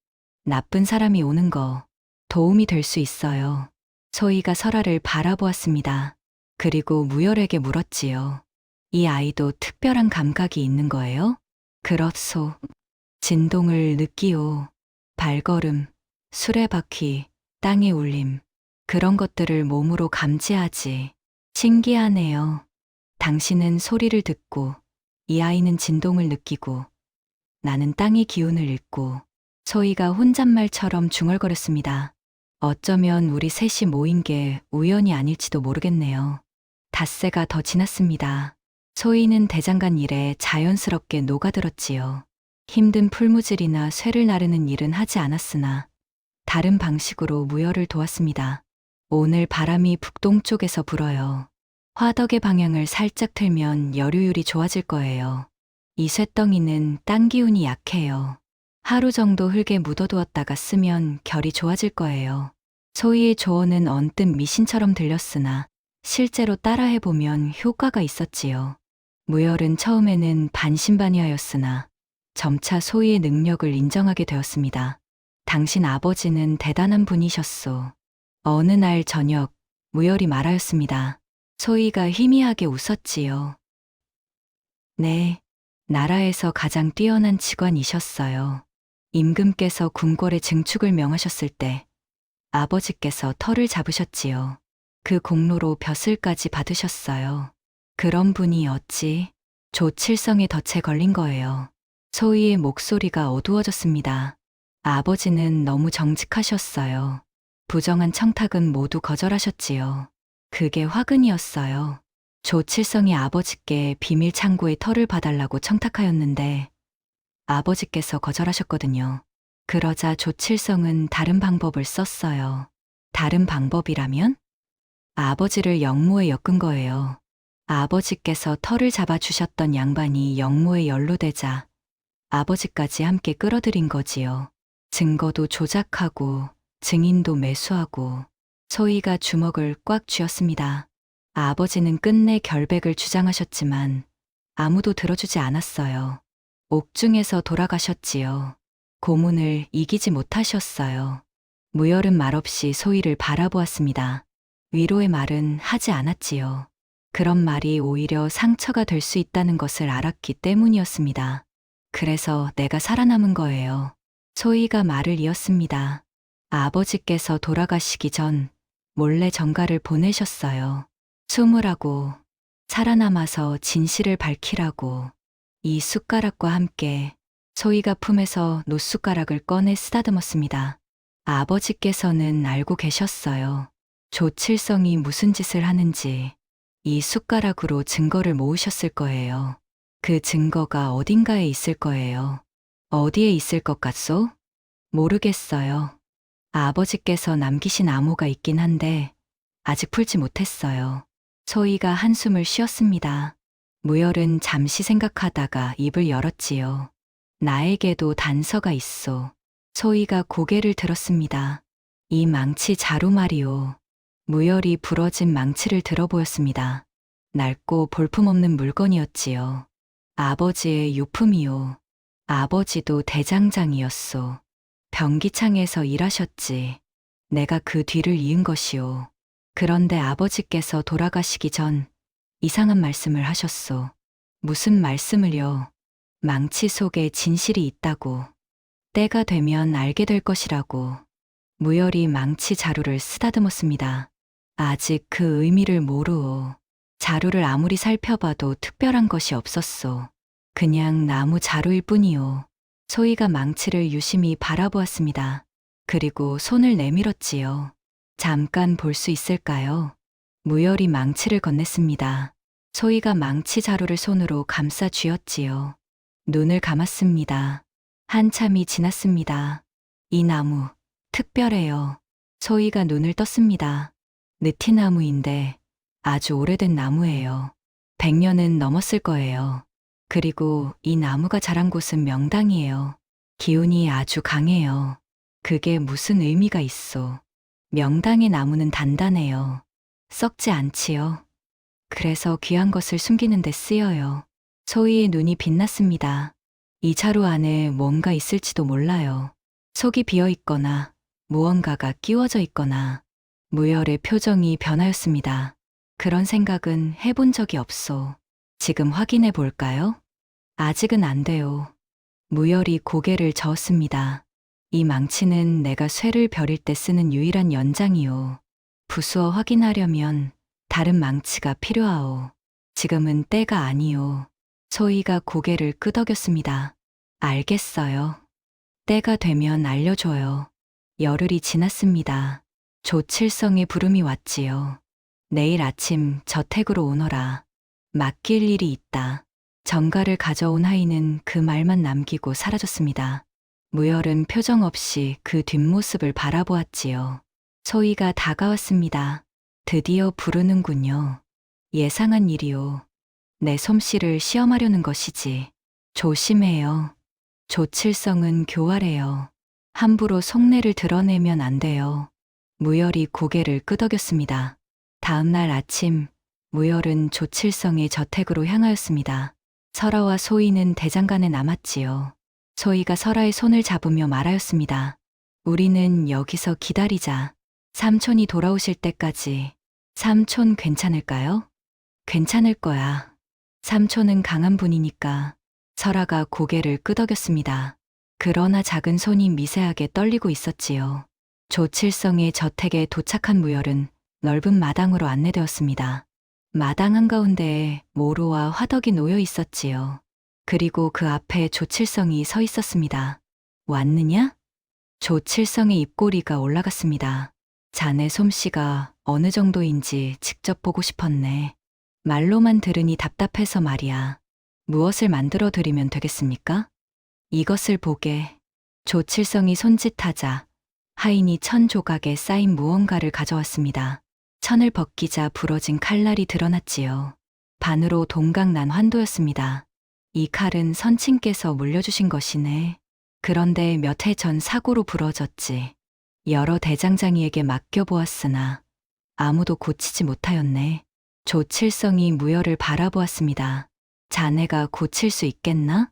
나쁜 사람이 오는 거, 도움이 될 수 있어요. 소희가 설아를 바라보았습니다. 그리고 무열에게 물었지요. 이 아이도 특별한 감각이 있는 거예요? 그렇소. 진동을 느끼오. 발걸음, 수레바퀴, 땅의 울림. 그런 것들을 몸으로 감지하지. 신기하네요. 당신은 소리를 듣고, 이 아이는 진동을 느끼고, 나는 땅의 기운을 읽고, 소희가 혼잣말처럼 중얼거렸습니다. 어쩌면 우리 셋이 모인 게 우연이 아닐지도 모르겠네요. 닷새가 더 지났습니다. 소희는 대장간 일에 자연스럽게 녹아들었지요. 힘든 풀무질이나 쇠를 나르는 일은 하지 않았으나 다른 방식으로 무열을 도왔습니다. 오늘 바람이 북동쪽에서 불어요. 화덕의 방향을 살짝 틀면 열효율이 좋아질 거예요. 이 쇳덩이는 땅 기운이 약해요. 하루 정도 흙에 묻어두었다가 쓰면 결이 좋아질 거예요. 소희의 조언은 언뜻 미신처럼 들렸으나 실제로 따라해보면 효과가 있었지요. 무열은 처음에는 반신반의하였으나 점차 소희의 능력을 인정하게 되었습니다. 당신 아버지는 대단한 분이셨소. 어느 날 저녁 무열이 말하였습니다. 소희가 희미하게 웃었지요. 네, 나라에서 가장 뛰어난 직관이셨어요. 임금께서 궁궐에 증축을 명하셨을 때 아버지께서 터를 잡으셨지요. 그 공로로 벼슬까지 받으셨어요. 그런 분이 어찌 조칠성의 덫에 걸린 거예요. 소희의 목소리가 어두워졌습니다. 아버지는 너무 정직하셨어요. 부정한 청탁은 모두 거절하셨지요. 그게 화근이었어요. 조칠성이 아버지께 비밀 창고에 터를 봐달라고 청탁하였는데 아버지께서 거절하셨거든요. 그러자 조칠성은 다른 방법을 썼어요. 다른 방법이라면? 아버지를 역모에 엮은 거예요. 아버지께서 터를 잡아주셨던 양반이 역모에 연루되자 아버지까지 함께 끌어들인 거지요. 증거도 조작하고 증인도 매수하고. 소희가 주먹을 꽉 쥐었습니다. 아버지는 끝내 결백을 주장하셨지만 아무도 들어주지 않았어요. 옥중에서 돌아가셨지요. 고문을 이기지 못하셨어요. 무열은 말없이 소희를 바라보았습니다. 위로의 말은 하지 않았지요. 그런 말이 오히려 상처가 될 수 있다는 것을 알았기 때문이었습니다. 그래서 내가 살아남은 거예요. 소희가 말을 이었습니다. 아버지께서 돌아가시기 전 몰래 전가를 보내셨어요. 숨으라고, 살아남아서 진실을 밝히라고. 이 숟가락과 함께 소희가 품에서 노숟가락을 꺼내 쓰다듬었습니다. 아버지께서는 알고 계셨어요. 조칠성이 무슨 짓을 하는지. 이 숟가락으로 증거를 모으셨을 거예요. 그 증거가 어딘가에 있을 거예요. 어디에 있을 것 같소? 모르겠어요. 아버지께서 남기신 암호가 있긴 한데 아직 풀지 못했어요. 소희가 한숨을 쉬었습니다. 무열은 잠시 생각하다가 입을 열었지요. 나에게도 단서가 있소. 소희가 고개를 들었습니다. 이 망치 자루 말이오. 무열이 부러진 망치를 들어보였습니다. 낡고 볼품없는 물건이었지요. 아버지의 유품이오. 아버지도 대장장이었소. 변기창에서 일하셨지. 내가 그 뒤를 이은 것이오. 그런데 아버지께서 돌아가시기 전 이상한 말씀을 하셨소. 무슨 말씀을요? 망치 속에 진실이 있다고. 때가 되면 알게 될 것이라고. 무열이 망치 자루를 쓰다듬었습니다. 아직 그 의미를 모르오. 자루를 아무리 살펴봐도 특별한 것이 없었소. 그냥 나무 자루일 뿐이오. 소희가 망치를 유심히 바라보았습니다. 그리고 손을 내밀었지요. 잠깐 볼 수 있을까요? 무열이 망치를 건넸습니다. 소희가 망치 자루를 손으로 감싸 쥐었지요. 눈을 감았습니다. 한참이 지났습니다. 이 나무, 특별해요. 소희가 눈을 떴습니다. 느티나무인데 아주 오래된 나무예요. 100년은 넘었을 거예요. 그리고 이 나무가 자란 곳은 명당이에요. 기운이 아주 강해요. 그게 무슨 의미가 있어. 명당의 나무는 단단해요. 썩지 않지요. 그래서 귀한 것을 숨기는 데 쓰여요. 소희의 눈이 빛났습니다. 이 자루 안에 뭔가 있을지도 몰라요. 속이 비어 있거나 무언가가 끼워져 있거나. 무열의 표정이 변하였습니다. 그런 생각은 해본 적이 없소. 지금 확인해 볼까요? 아직은 안 돼요. 무열이 고개를 저었습니다. 이 망치는 내가 쇠를 벼릴 때 쓰는 유일한 연장이오. 부수어 확인하려면 다른 망치가 필요하오. 지금은 때가 아니오. 소희가 고개를 끄덕였습니다. 알겠어요. 때가 되면 알려줘요. 열흘이 지났습니다. 조칠성의 부름이 왔지요. 내일 아침 저택으로 오너라. 맡길 일이 있다. 전가를 가져온 하인은 그 말만 남기고 사라졌습니다. 무열은 표정 없이 그 뒷모습을 바라보았지요. 소희가 다가왔습니다. 드디어 부르는군요. 예상한 일이오. 내 솜씨를 시험하려는 것이지. 조심해요. 조칠성은 교활해요. 함부로 속내를 드러내면 안 돼요. 무열이 고개를 끄덕였습니다. 다음 날 아침, 무열은 조칠성의 저택으로 향하였습니다. 설아와 소희는 대장간에 남았지요. 소희가 설아의 손을 잡으며 말하였습니다. 우리는 여기서 기다리자. 삼촌이 돌아오실 때까지. 삼촌 괜찮을까요? 괜찮을 거야. 삼촌은 강한 분이니까. 설아가 고개를 끄덕였습니다. 그러나 작은 손이 미세하게 떨리고 있었지요. 조칠성의 저택에 도착한 무열은 넓은 마당으로 안내되었습니다. 마당 한가운데에 모로와 화덕이 놓여 있었지요. 그리고 그 앞에 조칠성이 서 있었습니다. 왔느냐? 조칠성의 입꼬리가 올라갔습니다. 자네 솜씨가 어느 정도인지 직접 보고 싶었네. 말로만 들으니 답답해서 말이야. 무엇을 만들어 드리면 되겠습니까? 이것을 보게. 조칠성이 손짓하자 하인이 천 조각에 쌓인 무언가를 가져왔습니다. 천을 벗기자 부러진 칼날이 드러났지요. 반으로 동강난 환도였습니다. 이 칼은 선친께서 물려주신 것이네. 그런데 몇 해 전 사고로 부러졌지. 여러 대장장이에게 맡겨보았으나 아무도 고치지 못하였네. 조칠성이 무열을 바라보았습니다. 자네가 고칠 수 있겠나?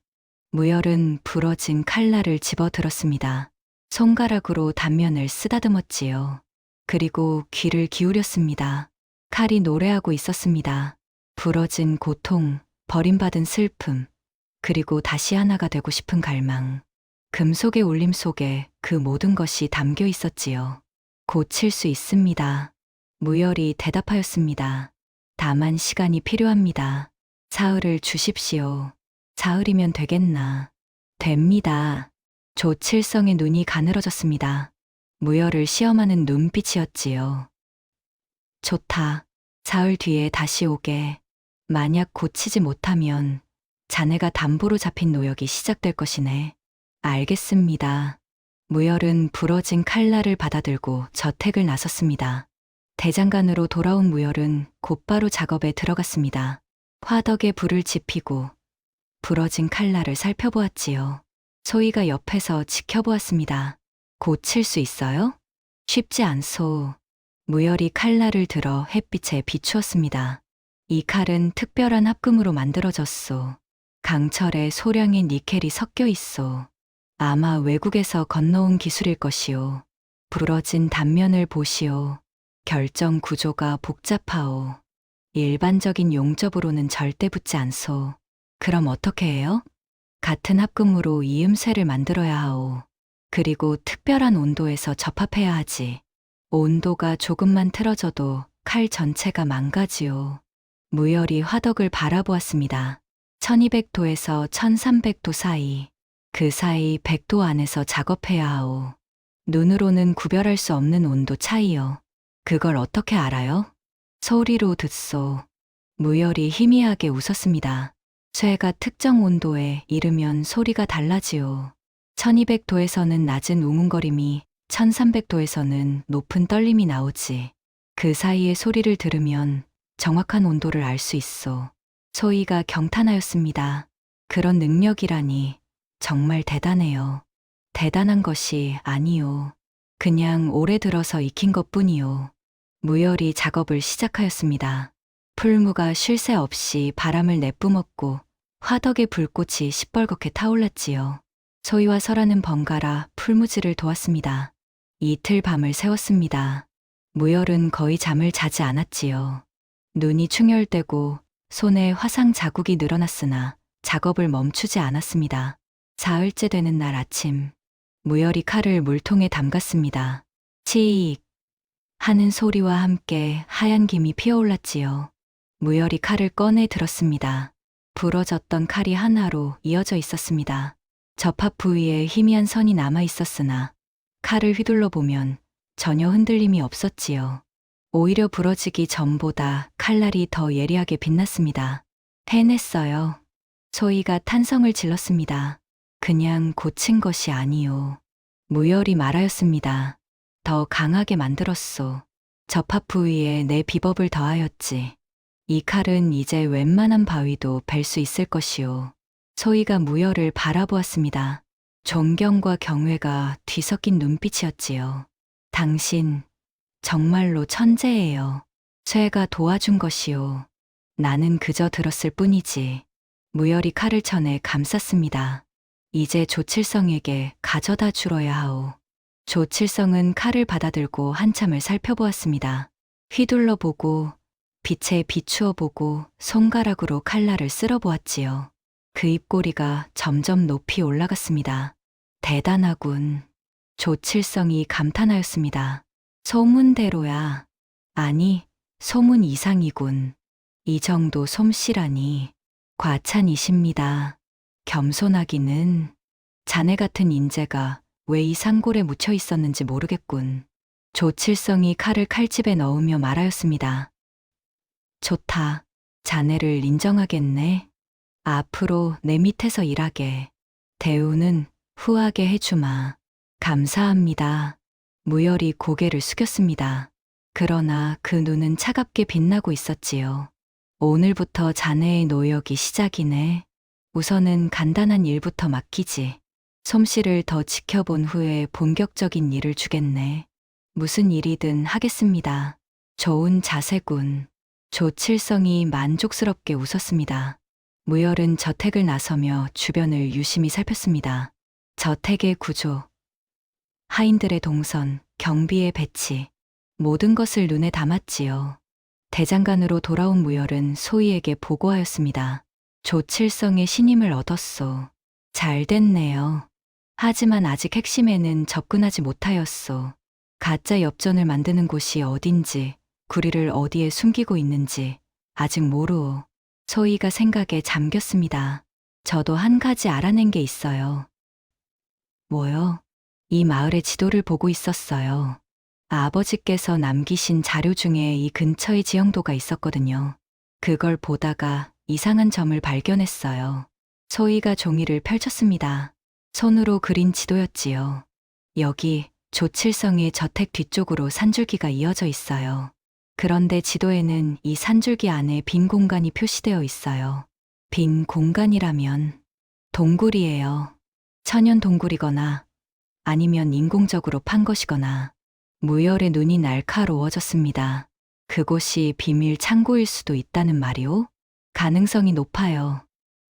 무열은 부러진 칼날을 집어들었습니다. 손가락으로 단면을 쓰다듬었지요. 그리고 귀를 기울였습니다. 칼이 노래하고 있었습니다. 부러진 고통, 버림받은 슬픔, 그리고 다시 하나가 되고 싶은 갈망. 금속의 울림 속에 그 모든 것이 담겨 있었지요. 고칠 수 있습니다. 무열이 대답하였습니다. 다만 시간이 필요합니다. 사흘을 주십시오. 사흘이면 되겠나? 됩니다. 조칠성의 눈이 가늘어졌습니다. 무열을 시험하는 눈빛이었지요. 좋다. 사흘 뒤에 다시 오게. 만약 고치지 못하면 자네가 담보로 잡힌 노역이 시작될 것이네. 알겠습니다. 무열은 부러진 칼날을 받아들고 저택을 나섰습니다. 대장간으로 돌아온 무열은 곧바로 작업에 들어갔습니다. 화덕에 불을 지피고 부러진 칼날을 살펴보았지요. 소희가 옆에서 지켜보았습니다. 고칠 수 있어요? 쉽지 않소. 무열이 칼날을 들어 햇빛에 비추었습니다. 이 칼은 특별한 합금으로 만들어졌소. 강철에 소량의 니켈이 섞여 있소. 아마 외국에서 건너온 기술일 것이오. 부러진 단면을 보시오. 결정 구조가 복잡하오. 일반적인 용접으로는 절대 붙지 않소. 그럼 어떻게 해요? 같은 합금으로 이음새를 만들어야 하오. 그리고 특별한 온도에서 접합해야 하지. 온도가 조금만 틀어져도 칼 전체가 망가지오. 무열이 화덕을 바라보았습니다. 1200도에서 1300도 사이. 그 사이 100도 안에서 작업해야 하오. 눈으로는 구별할 수 없는 온도 차이요. 그걸 어떻게 알아요? 소리로 듣소. 무열이 희미하게 웃었습니다. 쇠가 특정 온도에 이르면 소리가 달라지오. 1200도에서는 낮은 웅웅거림이, 1300도에서는 높은 떨림이 나오지. 그 사이의 소리를 들으면 정확한 온도를 알 수 있어. 소희가 경탄하였습니다. 그런 능력이라니 정말 대단해요. 대단한 것이 아니요. 그냥 오래 들어서 익힌 것뿐이요. 무열이 작업을 시작하였습니다. 풀무가 쉴 새 없이 바람을 내뿜었고 화덕의 불꽃이 시뻘겋게 타올랐지요. 소희와 설아는 번갈아 풀무질을 도왔습니다. 이틀 밤을 새웠습니다. 무열은 거의 잠을 자지 않았지요. 눈이 충혈되고 손에 화상 자국이 늘어났으나 작업을 멈추지 않았습니다. 사흘째 되는 날 아침, 무열이 칼을 물통에 담갔습니다. 치익 하는 소리와 함께 하얀 김이 피어올랐지요. 무열이 칼을 꺼내 들었습니다. 부러졌던 칼이 하나로 이어져 있었습니다. 접합 부위에 희미한 선이 남아 있었으나 칼을 휘둘러 보면 전혀 흔들림이 없었지요. 오히려 부러지기 전보다 칼날이 더 예리하게 빛났습니다. 해냈어요. 소희가 탄성을 질렀습니다. 그냥 고친 것이 아니요. 무열이 말하였습니다. 더 강하게 만들었소. 접합 부위에 내 비법을 더하였지. 이 칼은 이제 웬만한 바위도 벨 수 있을 것이오. 소희가 무열을 바라보았습니다. 존경과 경외가 뒤섞인 눈빛이었지요. 당신 정말로 천재예요. 쇠가 도와준 것이오. 나는 그저 들었을 뿐이지. 무열이 칼을 쳐내 감쌌습니다. 이제 조칠성에게 가져다 주어야 하오. 조칠성은 칼을 받아들고 한참을 살펴보았습니다. 휘둘러 보고 빛에 비추어 보고 손가락으로 칼날을 쓸어 보았지요. 그 입꼬리가 점점 높이 올라갔습니다. 대단하군. 조칠성이 감탄하였습니다. 소문대로야. 아니, 소문 이상이군. 이 정도 솜씨라니. 과찬이십니다. 겸손하기는. 자네 같은 인재가 왜 이 상골에 묻혀 있었는지 모르겠군. 조칠성이 칼을 칼집에 넣으며 말하였습니다. 좋다. 자네를 인정하겠네. 앞으로 내 밑에서 일하게. 대우는 후하게 해주마. 감사합니다. 무열이 고개를 숙였습니다. 그러나 그 눈은 차갑게 빛나고 있었지요. 오늘부터 자네의 노역이 시작이네. 우선은 간단한 일부터 맡기지. 솜씨를 더 지켜본 후에 본격적인 일을 주겠네. 무슨 일이든 하겠습니다. 좋은 자세군. 조칠성이 만족스럽게 웃었습니다. 무열은 저택을 나서며 주변을 유심히 살폈습니다. 저택의 구조, 하인들의 동선, 경비의 배치, 모든 것을 눈에 담았지요. 대장간으로 돌아온 무열은 소희에게 보고하였습니다. 조칠성의 신임을 얻었소. 잘 됐네요. 하지만 아직 핵심에는 접근하지 못하였소. 가짜 엽전을 만드는 곳이 어딘지, 구리를 어디에 숨기고 있는지 아직 모르오. 소희가 생각에 잠겼습니다. 저도 한 가지 알아낸 게 있어요. 뭐요? 이 마을의 지도를 보고 있었어요. 아버지께서 남기신 자료 중에 이 근처에 지형도가 있었거든요. 그걸 보다가 이상한 점을 발견했어요. 소희가 종이를 펼쳤습니다. 손으로 그린 지도였지요. 여기 조칠성의 저택 뒤쪽으로 산줄기가 이어져 있어요. 그런데 지도에는 이 산줄기 안에 빈 공간이 표시되어 있어요. 빈 공간이라면 동굴이에요. 천연 동굴이거나 아니면 인공적으로 판 것이거나. 무열의 눈이 날카로워졌습니다. 그곳이 비밀 창고일 수도 있다는 말이오? 가능성이 높아요.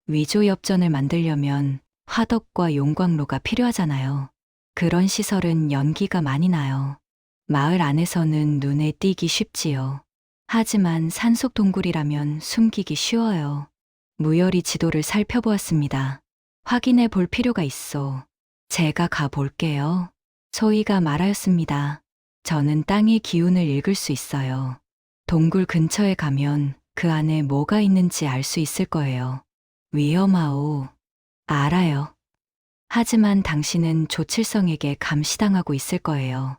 위조 엽전을 만들려면 화덕과 용광로가 필요하잖아요. 그런 시설은 연기가 많이 나요. 마을 안에서는 눈에 띄기 쉽지요. 하지만 산속 동굴이라면 숨기기 쉬워요. 무열이 지도를 살펴보았습니다. 확인해 볼 필요가 있어. 제가 가볼게요. 소희가 말하였습니다. 저는 땅의 기운을 읽을 수 있어요. 동굴 근처에 가면 그 안에 뭐가 있는지 알 수 있을 거예요. 위험하오. 알아요. 하지만 당신은 조칠성에게 감시당하고 있을 거예요.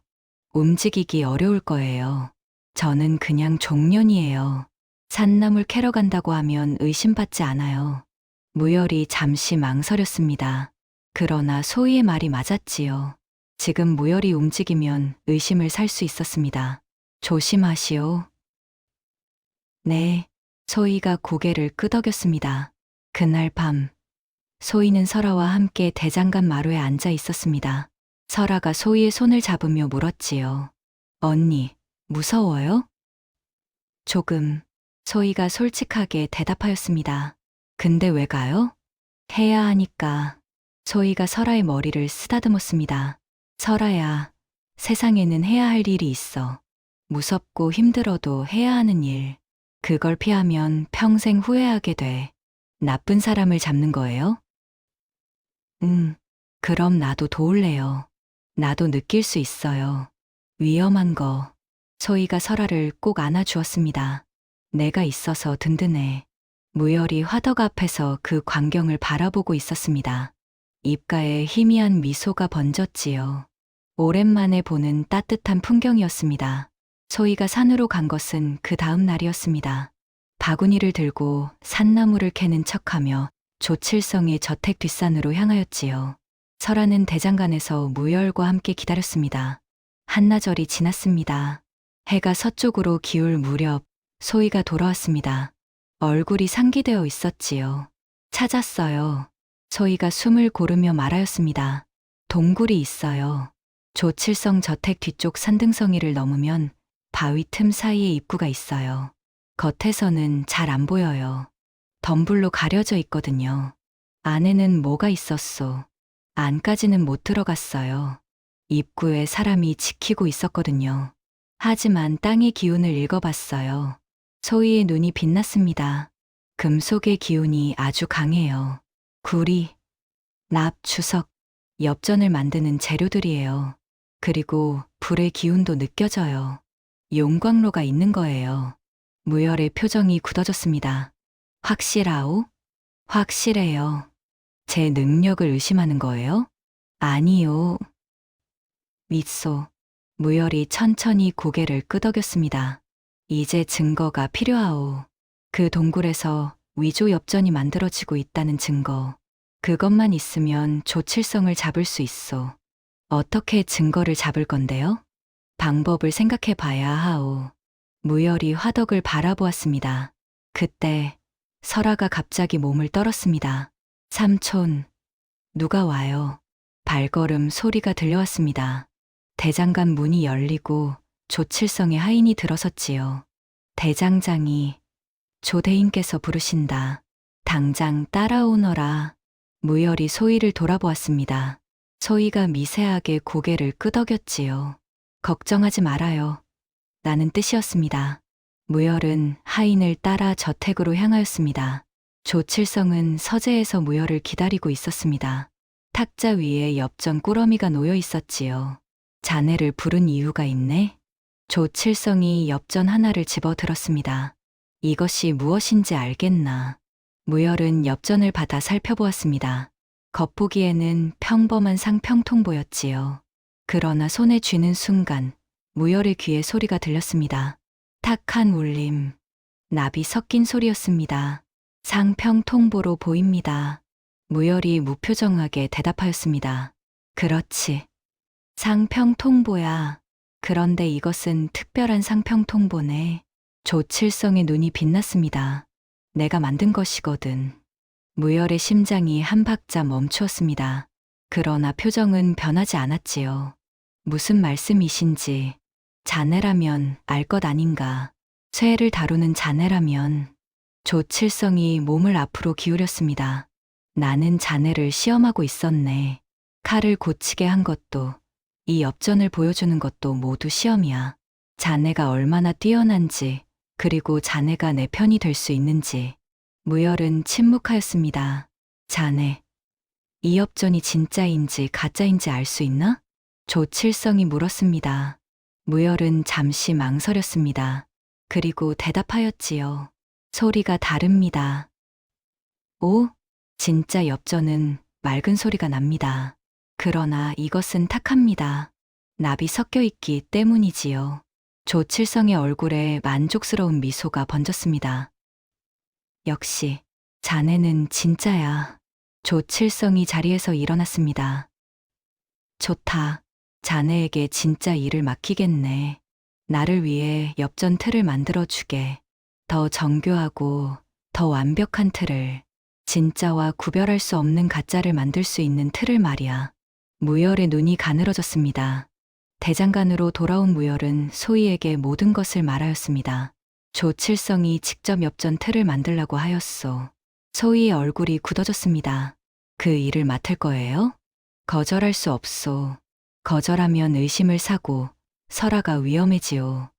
움직이기 어려울 거예요. 저는 그냥 종년이에요. 산나물 캐러 간다고 하면 의심받지 않아요. 무열이 잠시 망설였습니다. 그러나 소희의 말이 맞았지요. 지금 무열이 움직이면 의심을 살 수 있었습니다. 조심하시오. 네, 소희가 고개를 끄덕였습니다. 그날 밤, 소희는 설아와 함께 대장간 마루에 앉아 있었습니다. 설아가 소희의 손을 잡으며 물었지요. 언니, 무서워요? 조금. 소희가 솔직하게 대답하였습니다. 근데 왜 가요? 해야 하니까. 소희가 설아의 머리를 쓰다듬었습니다. 설아야, 세상에는 해야 할 일이 있어. 무섭고 힘들어도 해야 하는 일. 그걸 피하면 평생 후회하게 돼. 나쁜 사람을 잡는 거예요? 그럼 나도 도울래요. 나도 느낄 수 있어요. 위험한 거. 소희가 설아를 꼭 안아주었습니다. 내가 있어서 든든해. 무열이 화덕 앞에서 그 광경을 바라보고 있었습니다. 입가에 희미한 미소가 번졌지요. 오랜만에 보는 따뜻한 풍경이었습니다. 소희가 산으로 간 것은 그 다음 날이었습니다. 바구니를 들고 산나무를 캐는 척하며 조칠성의 저택 뒷산으로 향하였지요. 설아는 대장간에서 무열과 함께 기다렸습니다. 한나절이 지났습니다. 해가 서쪽으로 기울 무렵 소희가 돌아왔습니다. 얼굴이 상기되어 있었지요. 찾았어요. 소희가 숨을 고르며 말하였습니다. 동굴이 있어요. 조칠성 저택 뒤쪽 산등성이를 넘으면 바위 틈 사이에 입구가 있어요. 겉에서는 잘 안 보여요. 덤불로 가려져 있거든요. 안에는 뭐가 있었소. 안까지는 못 들어갔어요. 입구에 사람이 지키고 있었거든요. 하지만 땅의 기운을 읽어봤어요. 소희의 눈이 빛났습니다. 금속의 기운이 아주 강해요. 구리, 납, 주석, 엽전을 만드는 재료들이에요. 그리고 불의 기운도 느껴져요. 용광로가 있는 거예요. 무열의 표정이 굳어졌습니다. 확실하오? 확실해요. 제 능력을 의심하는 거예요? 아니요. 믿소. 무열이 천천히 고개를 끄덕였습니다. 이제 증거가 필요하오. 그 동굴에서 위조 엽전이 만들어지고 있다는 증거. 그것만 있으면 조칠성을 잡을 수 있어. 어떻게 증거를 잡을 건데요? 방법을 생각해 봐야 하오. 무열이 화덕을 바라보았습니다. 그때 설아가 갑자기 몸을 떨었습니다. 삼촌, 누가 와요. 발걸음 소리가 들려왔습니다. 대장간 문이 열리고 조칠성의 하인이 들어섰지요. 대장장이, 조대인께서 부르신다. 당장 따라오너라. 무열이 소희를 돌아보았습니다. 소희가 미세하게 고개를 끄덕였지요. 걱정하지 말아요. 라는 뜻이었습니다. 무열은 하인을 따라 저택으로 향하였습니다. 조칠성은 서재에서 무열을 기다리고 있었습니다. 탁자 위에 엽전 꾸러미가 놓여 있었지요. 자네를 부른 이유가 있네? 조칠성이 엽전 하나를 집어 들었습니다. 이것이 무엇인지 알겠나? 무열은 엽전을 받아 살펴보았습니다. 겉보기에는 평범한 상평통보였지요. 그러나 손에 쥐는 순간 무열의 귀에 소리가 들렸습니다. 탁한 울림, 납이 섞인 소리였습니다. 상평통보로 보입니다. 무열이 무표정하게 대답하였습니다. 그렇지. 상평통보야. 그런데 이것은 특별한 상평통보네. 조칠성의 눈이 빛났습니다. 내가 만든 것이거든. 무열의 심장이 한 박자 멈추었습니다. 그러나 표정은 변하지 않았지요. 무슨 말씀이신지 자네라면 알 것 아닌가. 쇠를 다루는 자네라면. 조칠성이 몸을 앞으로 기울였습니다. 나는 자네를 시험하고 있었네. 칼을 고치게 한 것도 이 엽전을 보여주는 것도 모두 시험이야. 자네가 얼마나 뛰어난지 그리고 자네가 내 편이 될 수 있는지. 무열은 침묵하였습니다. 자네, 이 엽전이 진짜인지 가짜인지 알 수 있나? 조칠성이 물었습니다. 무열은 잠시 망설였습니다. 그리고 대답하였지요. 소리가 다릅니다. 오, 진짜 엽전은 맑은 소리가 납니다. 그러나 이것은 탁합니다. 납이 섞여 있기 때문이지요. 조칠성의 얼굴에 만족스러운 미소가 번졌습니다. 역시 자네는 진짜야. 조칠성이 자리에서 일어났습니다. 좋다. 자네에게 진짜 일을 맡기겠네. 나를 위해 엽전 틀을 만들어주게. 더 정교하고 더 완벽한 틀을. 진짜와 구별할 수 없는 가짜를 만들 수 있는 틀을 말이야. 무열의 눈이 가늘어졌습니다. 대장간으로 돌아온 무열은 소희에게 모든 것을 말하였습니다. 조칠성이 직접 엽전 틀을 만들라고 하였소. 소희의 얼굴이 굳어졌습니다. 그 일을 맡을 거예요? 거절할 수 없소. 거절하면 의심을 사고 설아가 위험해지요.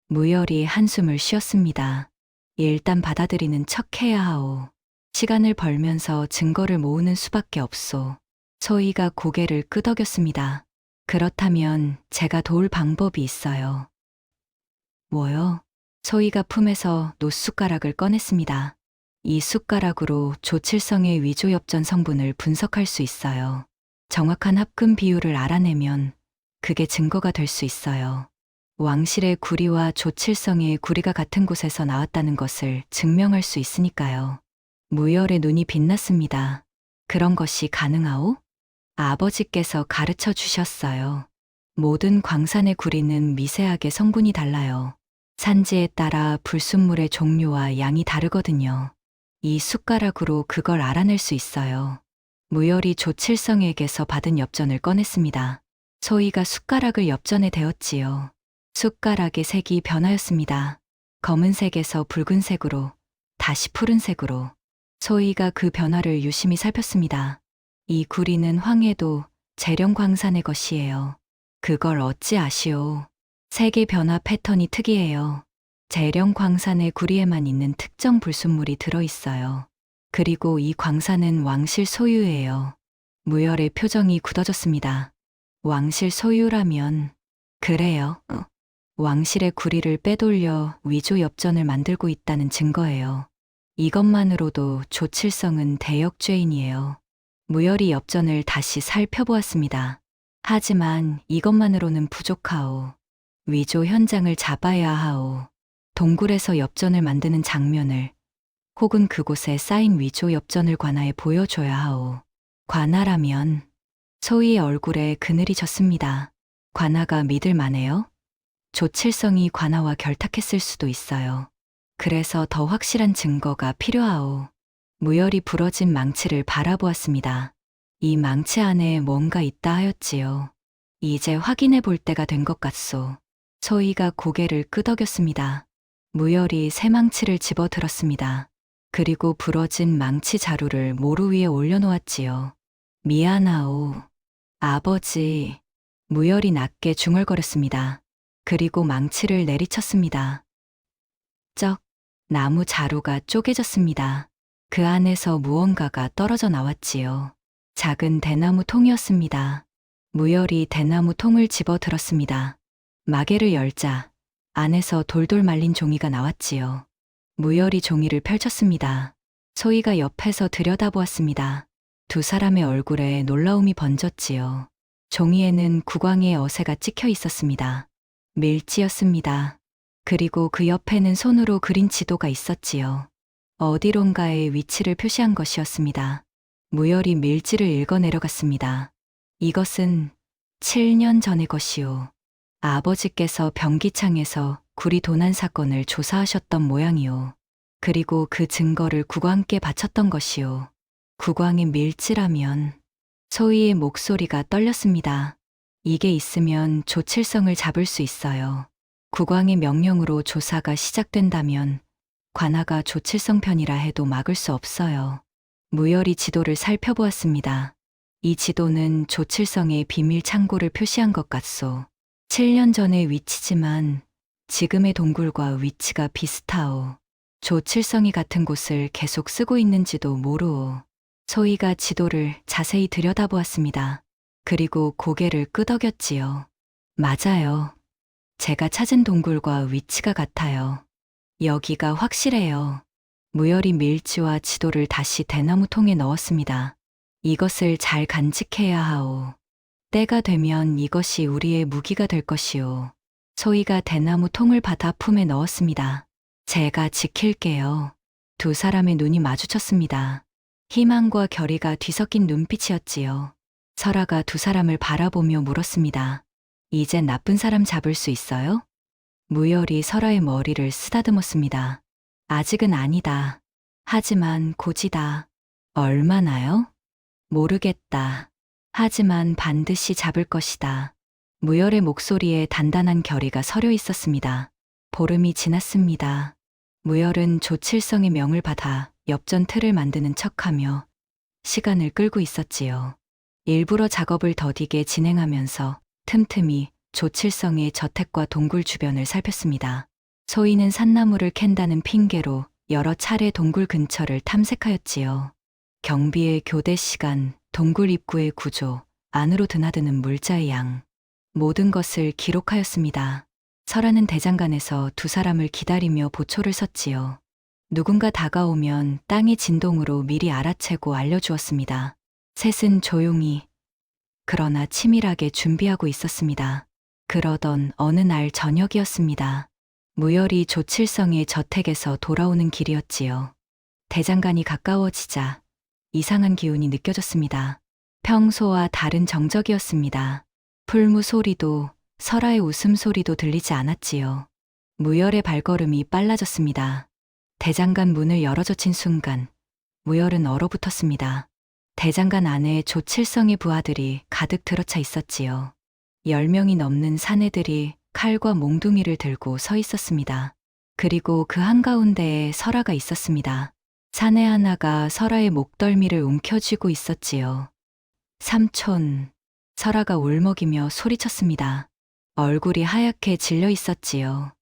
무열이 한숨을 쉬었습니다. 일단 받아들이는 척 해야 하오. 시간을 벌면서 증거를 모으는 수밖에 없소. 소희가 고개를 끄덕였습니다. 그렇다면 제가 도울 방법이 있어요. 뭐요? 소희가 품에서 노숟가락을 꺼냈습니다. 이 숟가락으로 조칠성의 위조엽전 성분을 분석할 수 있어요. 정확한 합금 비율을 알아내면 그게 증거가 될 수 있어요. 왕실의 구리와 조칠성의 구리가 같은 곳에서 나왔다는 것을 증명할 수 있으니까요. 무열의 눈이 빛났습니다. 그런 것이 가능하오? 아버지께서 가르쳐 주셨어요. 모든 광산의 구리는 미세하게 성분이 달라요. 산지에 따라 불순물의 종류와 양이 다르거든요. 이 숟가락으로 그걸 알아낼 수 있어요. 무열이 조칠성에게서 받은 엽전을 꺼냈습니다. 소희가 숟가락을 엽전에 대었지요. 숟가락의 색이 변하였습니다. 검은색에서 붉은색으로, 다시 푸른색으로. 소희가 그 변화를 유심히 살폈습니다. 이 구리는 황해도 재령광산의 것이에요. 그걸 어찌 아시오? 색의 변화 패턴이 특이해요. 재령광산의 구리에만 있는 특정 불순물이 들어있어요. 그리고 이 광산은 왕실 소유예요. 무열의 표정이 굳어졌습니다. 왕실 소유라면, 그래요. 왕실의 구리를 빼돌려 위조 엽전을 만들고 있다는 증거예요. 이것만으로도 조칠성은 대역죄인이에요. 무열이 엽전을 다시 살펴보았습니다. 하지만 이것만으로는 부족하오. 위조 현장을 잡아야 하오. 동굴에서 엽전을 만드는 장면을 혹은 그곳에 쌓인 위조 엽전을 관아에 보여줘야 하오. 관아라면 소희의 얼굴에 그늘이 졌습니다. 관아가 믿을 만해요? 조칠성이 관아와 결탁했을 수도 있어요. 그래서 더 확실한 증거가 필요하오. 무열이 부러진 망치를 바라보았습니다. 이 망치 안에 뭔가 있다 하였지요. 이제 확인해 볼 때가 된 것 같소. 소희가 고개를 끄덕였습니다. 무열이 새 망치를 집어 들었습니다. 그리고 부러진 망치 자루를 모루 위에 올려놓았지요. 미안하오. 아버지. 무열이 낮게 중얼거렸습니다. 그리고 망치를 내리쳤습니다. 쩍, 나무 자루가 쪼개졌습니다. 그 안에서 무언가가 떨어져 나왔지요. 작은 대나무 통이었습니다. 무열이 대나무 통을 집어 들었습니다. 마개를 열자 안에서 돌돌 말린 종이가 나왔지요. 무열이 종이를 펼쳤습니다. 소희가 옆에서 들여다보았습니다. 두 사람의 얼굴에 놀라움이 번졌지요. 종이에는 국왕의 어세가 찍혀 있었습니다. 밀지였습니다. 그리고 그 옆에는 손으로 그린 지도가 있었지요. 어디론가의 위치를 표시한 것이었습니다. 무열이 밀지를 읽어 내려갔습니다. 이것은 7년 전의 것이오. 아버지께서 병기창에서 구리 도난 사건을 조사하셨던 모양이오. 그리고 그 증거를 국왕께 바쳤던 것이오. 국왕의 밀지라면 소희의 목소리가 떨렸습니다. 이게 있으면 조칠성을 잡을 수 있어요. 국왕의 명령으로 조사가 시작된다면 관아가 조칠성 편이라 해도 막을 수 없어요. 무열이 지도를 살펴보았습니다. 이 지도는 조칠성의 비밀 창고를 표시한 것 같소. 7년 전의 위치지만 지금의 동굴과 위치가 비슷하오. 조칠성이 같은 곳을 계속 쓰고 있는지도 모르오. 소희가 지도를 자세히 들여다보았습니다. 그리고 고개를 끄덕였지요. 맞아요. 제가 찾은 동굴과 위치가 같아요. 여기가 확실해요. 무열이 밀지와 지도를 다시 대나무 통에 넣었습니다. 이것을 잘 간직해야 하오. 때가 되면 이것이 우리의 무기가 될 것이오. 소희가 대나무 통을 받아 품에 넣었습니다. 제가 지킬게요. 두 사람의 눈이 마주쳤습니다. 희망과 결의가 뒤섞인 눈빛이었지요. 설아가 두 사람을 바라보며 물었습니다. 이제 나쁜 사람 잡을 수 있어요? 무열이 설아의 머리를 쓰다듬었습니다. 아직은 아니다. 하지만 고지다. 얼마나요? 모르겠다. 하지만 반드시 잡을 것이다. 무열의 목소리에 단단한 결의가 서려 있었습니다. 보름이 지났습니다. 무열은 조칠성의 명을 받아 엽전 틀을 만드는 척하며 시간을 끌고 있었지요. 일부러 작업을 더디게 진행하면서 틈틈이 조칠성의 저택과 동굴 주변을 살폈습니다. 소희는 산나무를 캔다는 핑계로 여러 차례 동굴 근처를 탐색하였지요. 경비의 교대 시간, 동굴 입구의 구조, 안으로 드나드는 물자의 양, 모든 것을 기록하였습니다. 설하는 대장간에서 두 사람을 기다리며 보초를 섰지요. 누군가 다가오면 땅의 진동으로 미리 알아채고 알려주었습니다. 셋은 조용히, 그러나 치밀하게 준비하고 있었습니다. 그러던 어느 날 저녁이었습니다. 무열이 조칠성의 저택에서 돌아오는 길이었지요. 대장간이 가까워지자 이상한 기운이 느껴졌습니다. 평소와 다른 정적이었습니다. 풀무 소리도 설아의 웃음소리도 들리지 않았지요. 무열의 발걸음이 빨라졌습니다. 대장간 문을 열어젖힌 순간 무열은 얼어붙었습니다. 대장간 안에 조칠성의 부하들이 가득 들어차 있었지요. 10명이 넘는 사내들이 칼과 몽둥이를 들고 서 있었습니다. 그리고 그 한가운데에 설아가 있었습니다. 사내 하나가 설아의 목덜미를 움켜쥐고 있었지요. 삼촌, 설아가 울먹이며 소리쳤습니다. 얼굴이 하얗게 질려 있었지요.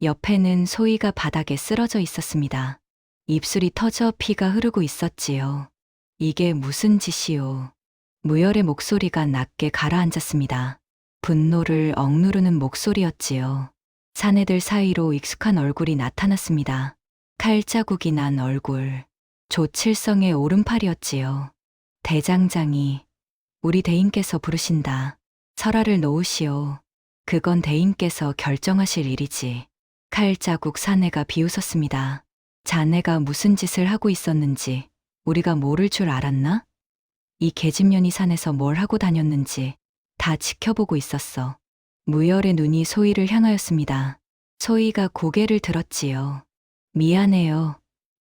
옆에는 소희가 바닥에 쓰러져 있었습니다. 입술이 터져 피가 흐르고 있었지요. 이게 무슨 짓이오. 무열의 목소리가 낮게 가라앉았습니다. 분노를 억누르는 목소리였지요. 사내들 사이로 익숙한 얼굴이 나타났습니다. 칼자국이 난 얼굴. 조칠성의 오른팔이었지요. 대장장이, 우리 대인께서 부르신다. 설아를 놓으시오. 그건 대인께서 결정하실 일이지. 칼자국 사내가 비웃었습니다. 자네가 무슨 짓을 하고 있었는지 우리가 모를 줄 알았나? 이 계집년이 산에서 뭘 하고 다녔는지 다 지켜보고 있었어. 무열의 눈이 소희를 향하였습니다. 소희가 고개를 들었지요. 미안해요.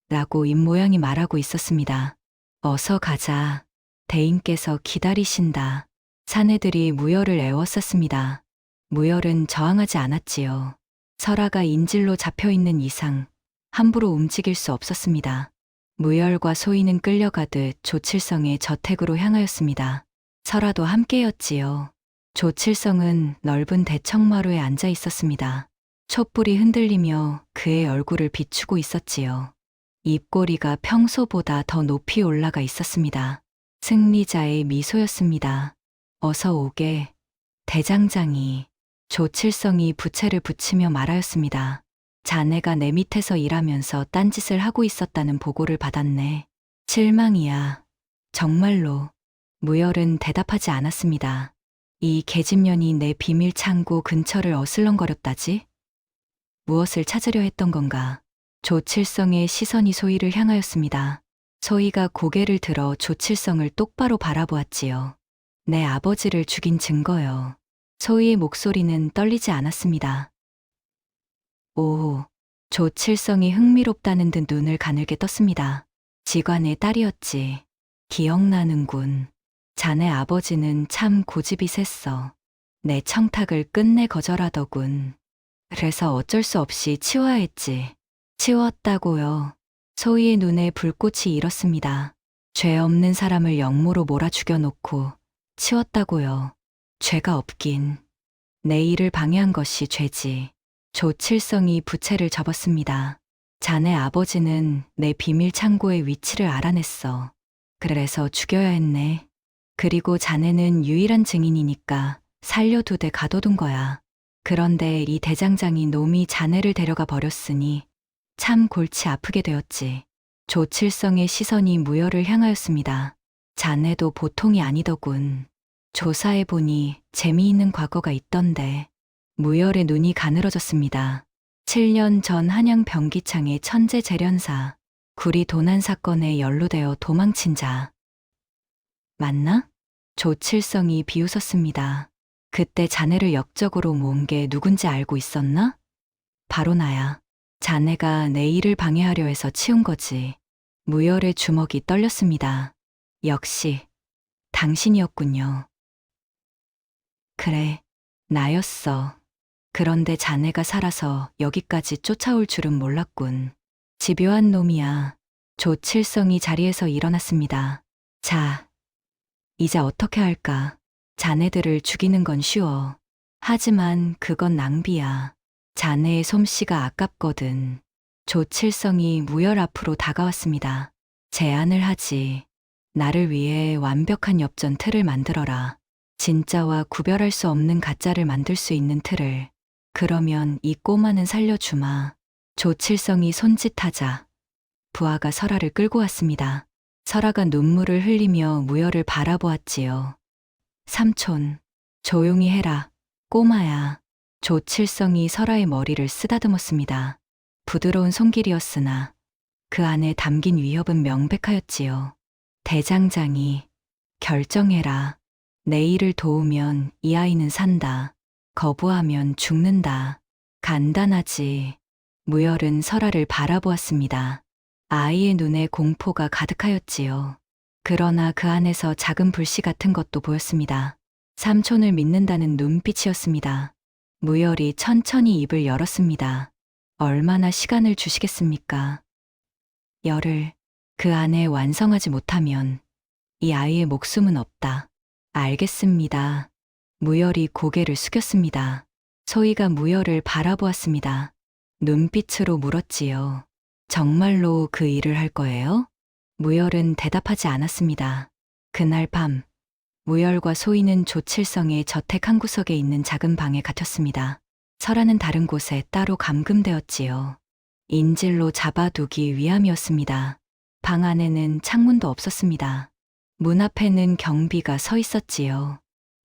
라고 입모양이 말하고 있었습니다. 어서 가자. 대인께서 기다리신다. 사내들이 무열을 애워쌌습니다. 무열은 저항하지 않았지요. 설아가 인질로 잡혀있는 이상 함부로 움직일 수 없었습니다. 무열과 소희는 끌려가듯 조칠성의 저택으로 향하였습니다. 설아도 함께였지요. 조칠성은 넓은 대청마루에 앉아 있었습니다. 촛불이 흔들리며 그의 얼굴을 비추고 있었지요. 입꼬리가 평소보다 더 높이 올라가 있었습니다. 승리자의 미소였습니다. 어서 오게. 대장장이. 조칠성이 부채를 붙이며 말하였습니다. 자네가 내 밑에서 일하면서 딴짓을 하고 있었다는 보고를 받았네. 실망이야. 정말로. 무열은 대답하지 않았습니다. 이 계집년이 내 비밀 창고 근처를 어슬렁거렸다지? 무엇을 찾으려 했던 건가? 조칠성의 시선이 소희를 향하였습니다. 소희가 고개를 들어 조칠성을 똑바로 바라보았지요. 내 아버지를 죽인 증거요. 소희의 목소리는 떨리지 않았습니다. 오, 조칠성이 흥미롭다는 듯 눈을 가늘게 떴습니다. 지관의 딸이었지. 기억나는군. 자네 아버지는 참 고집이 셌어. 내 청탁을 끝내 거절하더군. 그래서 어쩔 수 없이 치워야 했지. 치웠다고요. 소희의 눈에 불꽃이 일었습니다. 죄 없는 사람을 역모로 몰아 죽여놓고 치웠다고요. 죄가 없긴. 내 일을 방해한 것이 죄지. 조칠성이 부채를 접었습니다. 자네 아버지는 내 비밀 창고의 위치를 알아냈어. 그래서 죽여야 했네. 그리고 자네는 유일한 증인이니까 살려두되 가둬둔 거야. 그런데 이 대장장이 놈이 자네를 데려가 버렸으니 참 골치 아프게 되었지. 조칠성의 시선이 무열을 향하였습니다. 자네도 보통이 아니더군. 조사해보니 재미있는 과거가 있던데. 무열의 눈이 가늘어졌습니다. 7년 전 한양 병기창의 천재 재련사, 구리 도난 사건에 연루되어 도망친 자. 맞나? 조칠성이 비웃었습니다. 그때 자네를 역적으로 모은 게 누군지 알고 있었나? 바로 나야. 자네가 내 일을 방해하려 해서 치운 거지. 무열의 주먹이 떨렸습니다. 역시 당신이었군요. 그래, 나였어. 그런데 자네가 살아서 여기까지 쫓아올 줄은 몰랐군. 집요한 놈이야. 조칠성이 자리에서 일어났습니다. 자, 이제 어떻게 할까? 자네들을 죽이는 건 쉬워. 하지만 그건 낭비야. 자네의 솜씨가 아깝거든. 조칠성이 무열 앞으로 다가왔습니다. 제안을 하지. 나를 위해 완벽한 엽전 틀을 만들어라. 진짜와 구별할 수 없는 가짜를 만들 수 있는 틀을. 그러면 이 꼬마는 살려주마. 조칠성이 손짓하자 부하가 설아를 끌고 왔습니다. 설아가 눈물을 흘리며 무열을 바라보았지요. 삼촌, 조용히 해라. 꼬마야. 조칠성이 설아의 머리를 쓰다듬었습니다. 부드러운 손길이었으나 그 안에 담긴 위협은 명백하였지요. 대장장이, 결정해라. 내 일을 도우면 이 아이는 산다. 거부하면 죽는다. 간단하지. 무열은 설아를 바라보았습니다. 아이의 눈에 공포가 가득하였지요. 그러나 그 안에서 작은 불씨 같은 것도 보였습니다. 삼촌을 믿는다는 눈빛이었습니다. 무열이 천천히 입을 열었습니다. 얼마나 시간을 주시겠습니까? 열을 그 안에 완성하지 못하면 이 아이의 목숨은 없다. 알겠습니다. 무열이 고개를 숙였습니다. 소희가 무열을 바라보았습니다. 눈빛으로 물었지요. 정말로 그 일을 할 거예요? 무열은 대답하지 않았습니다. 그날 밤, 무열과 소희는 조칠성의 저택 한 구석에 있는 작은 방에 갇혔습니다. 설아는 다른 곳에 따로 감금되었지요. 인질로 잡아두기 위함이었습니다. 방 안에는 창문도 없었습니다. 문 앞에는 경비가 서 있었지요.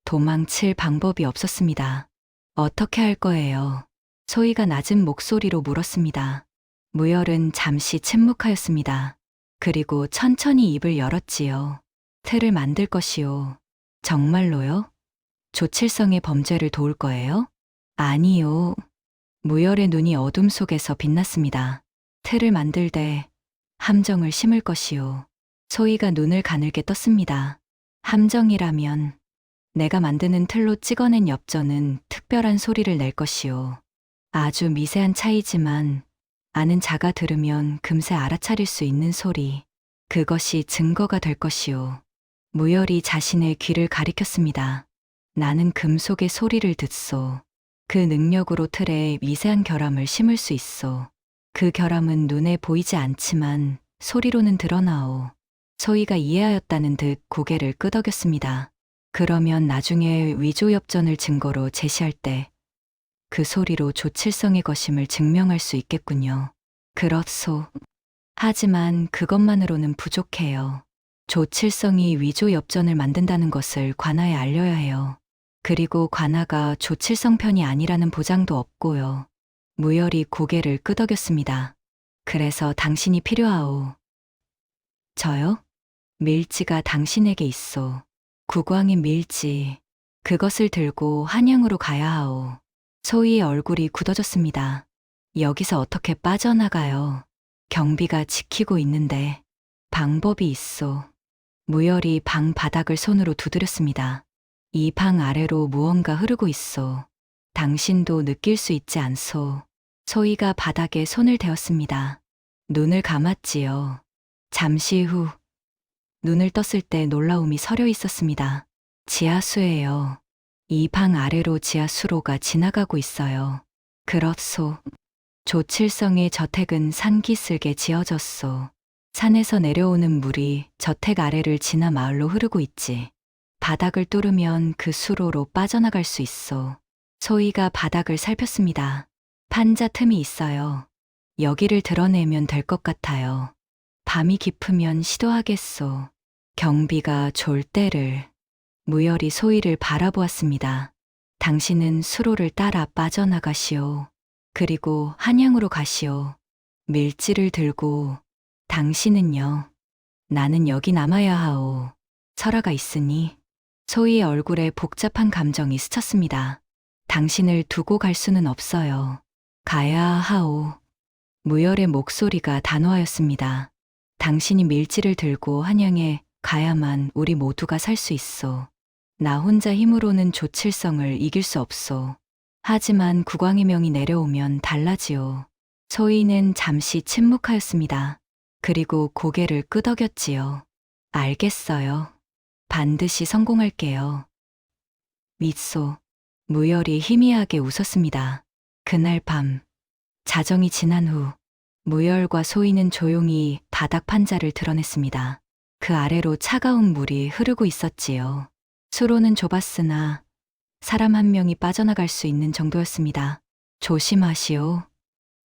도망칠 방법이 없었습니다. 어떻게 할 거예요? 소희가 낮은 목소리로 물었습니다. 무열은 잠시 침묵하였습니다. 그리고 천천히 입을 열었지요. 틀을 만들 것이요. 정말로요? 조칠성의 범죄를 도울 거예요? 아니요. 무열의 눈이 어둠 속에서 빛났습니다. 틀을 만들되 함정을 심을 것이요. 소희가 눈을 가늘게 떴습니다. 함정이라면 내가 만드는 틀로 찍어낸 엽전은 특별한 소리를 낼 것이요. 아주 미세한 차이지만 아는 자가 들으면 금세 알아차릴 수 있는 소리. 그것이 증거가 될 것이요. 무열이 자신의 귀를 가리켰습니다. 나는 금속의 소리를 듣소. 그 능력으로 틀에 미세한 결함을 심을 수 있소. 그 결함은 눈에 보이지 않지만 소리로는 드러나오. 소희가 이해하였다는 듯 고개를 끄덕였습니다. 그러면 나중에 위조엽전을 증거로 제시할 때 그 소리로 조칠성의 것임을 증명할 수 있겠군요. 그렇소. 하지만 그것만으로는 부족해요. 조칠성이 위조엽전을 만든다는 것을 관아에 알려야 해요. 그리고 관아가 조칠성 편이 아니라는 보장도 없고요. 무열이 고개를 끄덕였습니다. 그래서 당신이 필요하오. 저요? 밀지가 당신에게 있소. 국왕인 밀지. 그것을 들고 한양으로 가야 하오. 소희의 얼굴이 굳어졌습니다. 여기서 어떻게 빠져나가요? 경비가 지키고 있는데 방법이 있소. 무열이 방 바닥을 손으로 두드렸습니다. 이 방 아래로 무언가 흐르고 있소. 당신도 느낄 수 있지 않소. 소희가 바닥에 손을 대었습니다. 눈을 감았지요. 잠시 후 눈을 떴을 때 놀라움이 서려 있었습니다. 지하수예요. 이 방 아래로 지하수로가 지나가고 있어요. 그렇소. 조칠성의 저택은 산기슭에 지어졌소. 산에서 내려오는 물이 저택 아래를 지나 마을로 흐르고 있지. 바닥을 뚫으면 그 수로로 빠져나갈 수 있어. 소희가 바닥을 살폈습니다. 판자 틈이 있어요. 여기를 드러내면 될 것 같아요. 밤이 깊으면 시도하겠소. 경비가 졸 때를. 무열이 소희를 바라보았습니다. 당신은 수로를 따라 빠져나가시오. 그리고 한양으로 가시오. 밀지를 들고. 당신은요. 나는 여기 남아야 하오. 설아가 있으니. 소희의 얼굴에 복잡한 감정이 스쳤습니다. 당신을 두고 갈 수는 없어요. 가야 하오. 무열의 목소리가 단호하였습니다. 당신이 밀지를 들고 한양에 가야만 우리 모두가 살 수 있어. 나 혼자 힘으로는 조칠성을 이길 수 없소. 하지만 국왕의 명이 내려오면 달라지오. 소희는 잠시 침묵하였습니다. 그리고 고개를 끄덕였지요. 알겠어요. 반드시 성공할게요. 믿소. 무열이 희미하게 웃었습니다. 그날 밤, 자정이 지난 후, 무열과 소희는 조용히 바닥 판자를 드러냈습니다. 그 아래로 차가운 물이 흐르고 있었지요. 수로는 좁았으나 사람 한 명이 빠져나갈 수 있는 정도였습니다. 조심하시오.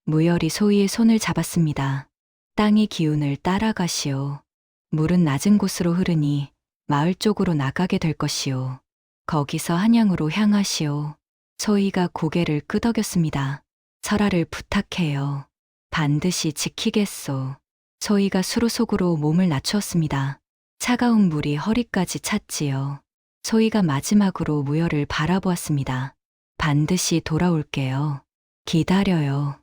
무열이 소희의 손을 잡았습니다. 땅의 기운을 따라가시오. 물은 낮은 곳으로 흐르니 마을 쪽으로 나가게 될 것이오. 거기서 한양으로 향하시오. 소희가 고개를 끄덕였습니다. 설아를 부탁해요. 반드시 지키겠소. 소희가 수로 속으로 몸을 낮추었습니다. 차가운 물이 허리까지 찼지요. 소희가 마지막으로 무열을 바라보았습니다. 반드시 돌아올게요. 기다려요.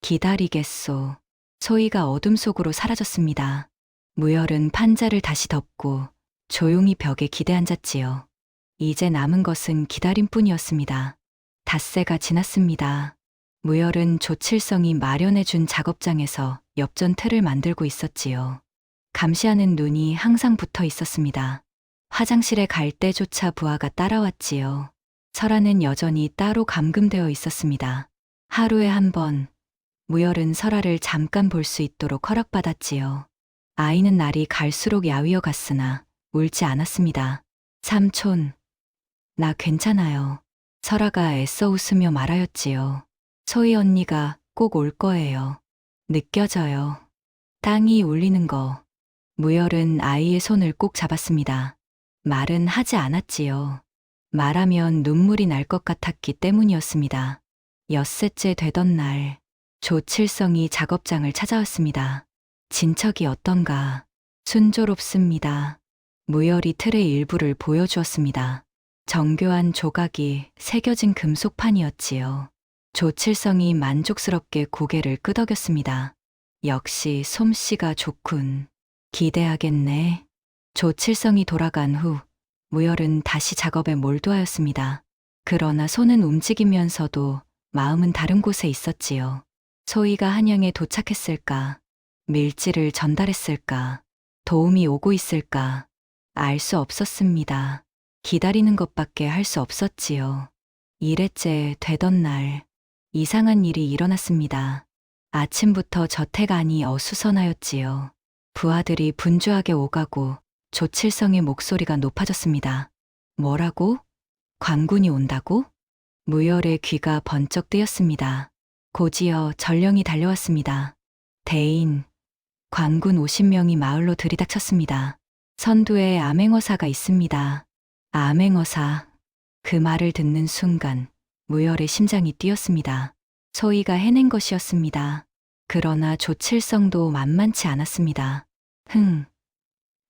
기다리겠소. 소희가 어둠 속으로 사라졌습니다. 무열은 판자를 다시 덮고 조용히 벽에 기대앉았지요. 이제 남은 것은 기다림뿐이었습니다. 닷새가 지났습니다. 무열은 조칠성이 마련해준 작업장에서 엽전 틀을 만들고 있었지요. 감시하는 눈이 항상 붙어 있었습니다. 화장실에 갈 때조차 부하가 따라왔지요. 설아는 여전히 따로 감금되어 있었습니다. 하루에 한 번, 무열은 설아를 잠깐 볼 수 있도록 허락받았지요. 아이는 날이 갈수록 야위어 갔으나 울지 않았습니다. 삼촌, 나 괜찮아요. 설아가 애써 웃으며 말하였지요. 소희 언니가 꼭 올 거예요. 느껴져요. 땅이 울리는 거. 무열은 아이의 손을 꼭 잡았습니다. 말은 하지 않았지요. 말하면 눈물이 날 것 같았기 때문이었습니다. 엿새째 되던 날, 조칠성이 작업장을 찾아왔습니다. 진척이 어떤가? 순조롭습니다. 무열이 틀의 일부를 보여주었습니다. 정교한 조각이 새겨진 금속판이었지요. 조칠성이 만족스럽게 고개를 끄덕였습니다. 역시 솜씨가 좋군. 기대하겠네. 조칠성이 돌아간 후 무열은 다시 작업에 몰두하였습니다. 그러나 손은 움직이면서도 마음은 다른 곳에 있었지요. 소희가 한양에 도착했을까? 밀지를 전달했을까? 도움이 오고 있을까? 알 수 없었습니다. 기다리는 것밖에 할 수 없었지요. 일회째 되던 날, 이상한 일이 일어났습니다. 아침부터 저택 안이 어수선하였지요. 부하들이 분주하게 오가고 조칠성의 목소리가 높아졌습니다. 뭐라고? 관군이 온다고? 무열의 귀가 번쩍 뜨였습니다. 곧이어 전령이 달려왔습니다. 대인, 관군 50명이 마을로 들이닥쳤습니다. 선두에 암행어사가 있습니다. 암행어사. 그 말을 듣는 순간 무열의 심장이 뛰었습니다. 소희가 해낸 것이었습니다. 그러나 조칠성도 만만치 않았습니다.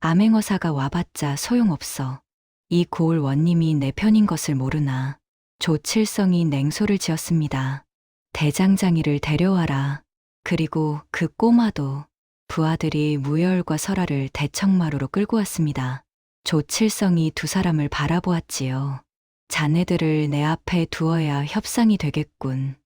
암행어사가 와봤자 소용없어. 이 고을 원님이 내 편인 것을 모르나. 조칠성이 냉소를 지었습니다. 대장장이를 데려와라. 그리고 그 꼬마도. 부하들이 무열과 설아를 대청마루로 끌고 왔습니다. 조칠성이 두 사람을 바라보았지요. 자네들을 내 앞에 두어야 협상이 되겠군.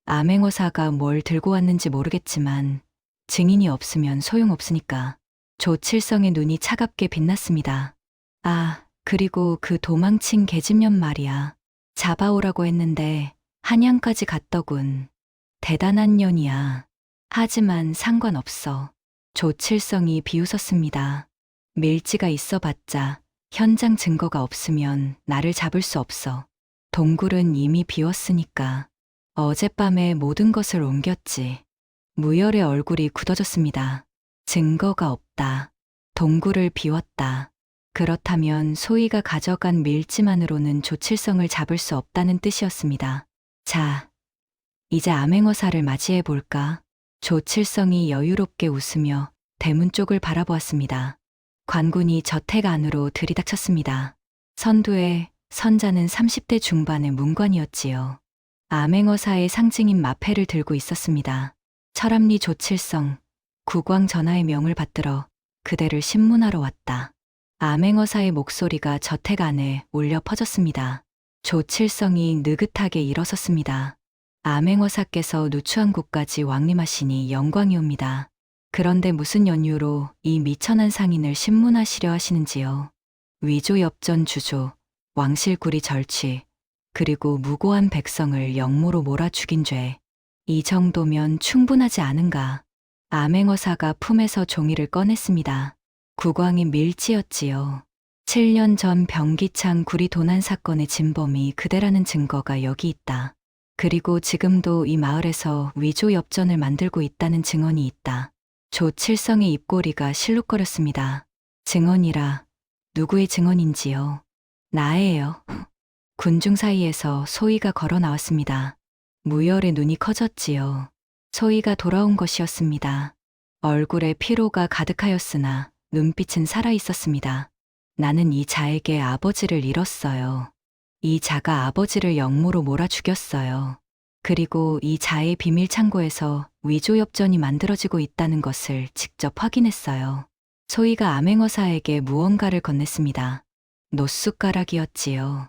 암행어사가 뭘 들고 왔는지 모르겠지만 증인이 없으면 소용없으니까. 조칠성의 눈이 차갑게 빛났습니다. 아, 그리고 그 도망친 계집년 말이야. 잡아오라고 했는데 한양까지 갔더군. 대단한 년이야. 하지만 상관없어. 조칠성이 비웃었습니다. 밀지가 있어봤자 현장 증거가 없으면 나를 잡을 수 없어. 동굴은 이미 비웠으니까. 어젯밤에 모든 것을 옮겼지. 무열의 얼굴이 굳어졌습니다. 증거가 없다. 동굴을 비웠다. 그렇다면 소희가 가져간 밀지만으로는 조칠성을 잡을 수 없다는 뜻이었습니다. 자, 이제 암행어사를 맞이해 볼까? 조칠성이 여유롭게 웃으며 대문 쪽을 바라보았습니다. 관군이 저택 안으로 들이닥쳤습니다. 선두에 선자는 30대 중반의 문관이었지요. 암행어사의 상징인 마패를 들고 있었습니다. 철암리 조칠성, 국왕 전하의 명을 받들어 그대를 신문하러 왔다. 암행어사의 목소리가 저택 안에 울려 퍼졌습니다. 조칠성이 느긋하게 일어섰습니다. 암행어사께서 누추한 곳까지 왕림하시니 영광이옵니다. 그런데 무슨 연유로 이 미천한 상인을 신문하시려 하시는지요? 위조 엽전 주조, 왕실구리 절취, 그리고 무고한 백성을 역모로 몰아 죽인 죄. 이 정도면 충분하지 않은가? 암행어사가 품에서 종이를 꺼냈습니다. 국왕이 밀지였지요. 7년 전 병기창 구리 도난 사건의 진범이 그대라는 증거가 여기 있다. 그리고 지금도 이 마을에서 위조 엽전을 만들고 있다는 증언이 있다. 조칠성의 입꼬리가 실룩거렸습니다. 증언이라 누구의 증언인지요? 나예요. 군중 사이에서 소희가 걸어 나왔습니다. 무열의 눈이 커졌지요. 소희가 돌아온 것이었습니다. 얼굴에 피로가 가득하였으나 눈빛은 살아 있었습니다. 나는 이 자에게 아버지를 잃었어요. 이 자가 아버지를 역모로 몰아 죽였어요. 그리고 이 자의 비밀 창고에서 위조 엽전이 만들어지고 있다는 것을 직접 확인했어요. 소희가 암행어사에게 무언가를 건넸습니다. 노숟가락이었지요.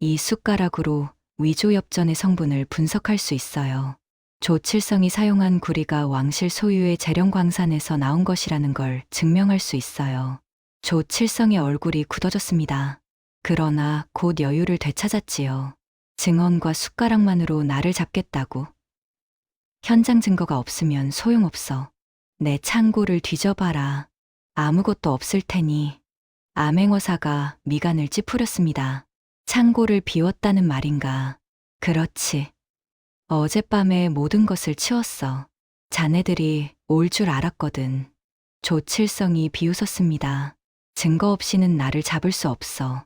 이 숟가락으로 위조 엽전의 성분을 분석할 수 있어요. 조칠성이 사용한 구리가 왕실 소유의 재령광산에서 나온 것이라는 걸 증명할 수 있어요. 조칠성의 얼굴이 굳어졌습니다. 그러나 곧 여유를 되찾았지요. 증언과 숟가락만으로 나를 잡겠다고. 현장 증거가 없으면 소용없어. 내 창고를 뒤져봐라. 아무것도 없을 테니. 암행어사가 미간을 찌푸렸습니다. 창고를 비웠다는 말인가. 그렇지. 어젯밤에 모든 것을 치웠어. 자네들이 올 줄 알았거든. 조칠성이 비웃었습니다. 증거 없이는 나를 잡을 수 없어.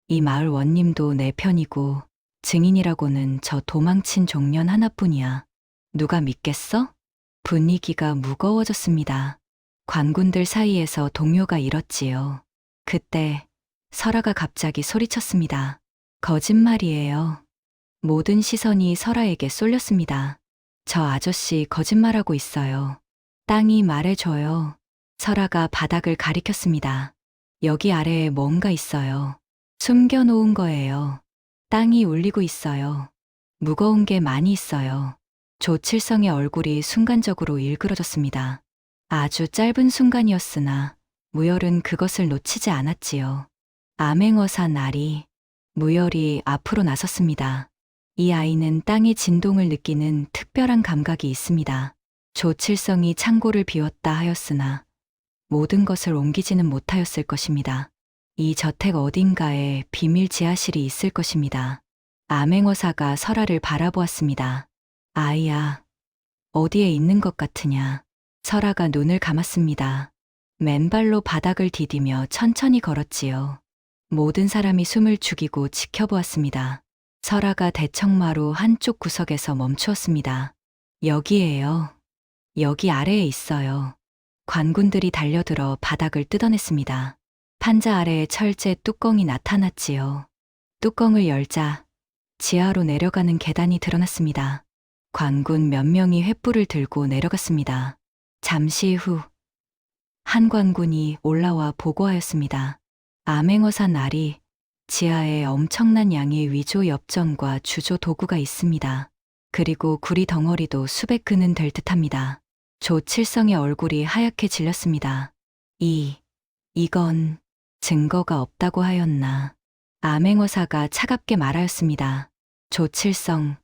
이 마을 원님도 내 편이고 증인이라고는 저 도망친 종년 하나뿐이야. 누가 믿겠어? 분위기가 무거워졌습니다. 관군들 사이에서 동요가 일었지요. 그때 설아가 갑자기 소리쳤습니다. 거짓말이에요. 모든 시선이 설아에게 쏠렸습니다. 저 아저씨 거짓말하고 있어요. 땅이 말해줘요. 설아가 바닥을 가리켰습니다. 여기 아래에 뭔가 있어요. 숨겨놓은 거예요. 땅이 울리고 있어요. 무거운 게 많이 있어요. 조칠성의 얼굴이 순간적으로 일그러졌습니다. 아주 짧은 순간이었으나 무열은 그것을 놓치지 않았지요. 암행어사 나리, 무열이 앞으로 나섰습니다. 이 아이는 땅의 진동을 느끼는 특별한 감각이 있습니다. 조칠성이 창고를 비웠다 하였으나 모든 것을 옮기지는 못하였을 것입니다. 이 저택 어딘가에 비밀 지하실이 있을 것입니다. 암행어사가 설아를 바라보았습니다. 아이야, 어디에 있는 것 같으냐. 설아가 눈을 감았습니다. 맨발로 바닥을 디디며 천천히 걸었지요. 모든 사람이 숨을 죽이고 지켜보았습니다. 설아가 대청마루 한쪽 구석에서 멈추었습니다. 여기에요. 여기 아래에 있어요. 관군들이 달려들어 바닥을 뜯어냈습니다. 판자 아래에 철제 뚜껑이 나타났지요. 뚜껑을 열자 지하로 내려가는 계단이 드러났습니다. 관군 몇 명이 횃불을 들고 내려갔습니다. 잠시 후 한 관군이 올라와 보고하였습니다. 암행어사 날이 지하에 엄청난 양의 위조 엽전과 주조 도구가 있습니다. 그리고 구리 덩어리도 수백 근은 될 듯합니다. 조칠성의 얼굴이 하얗게 질렸습니다. 이건 증거가 없다고 하였나. 암행어사가 차갑게 말하였습니다. 조칠성,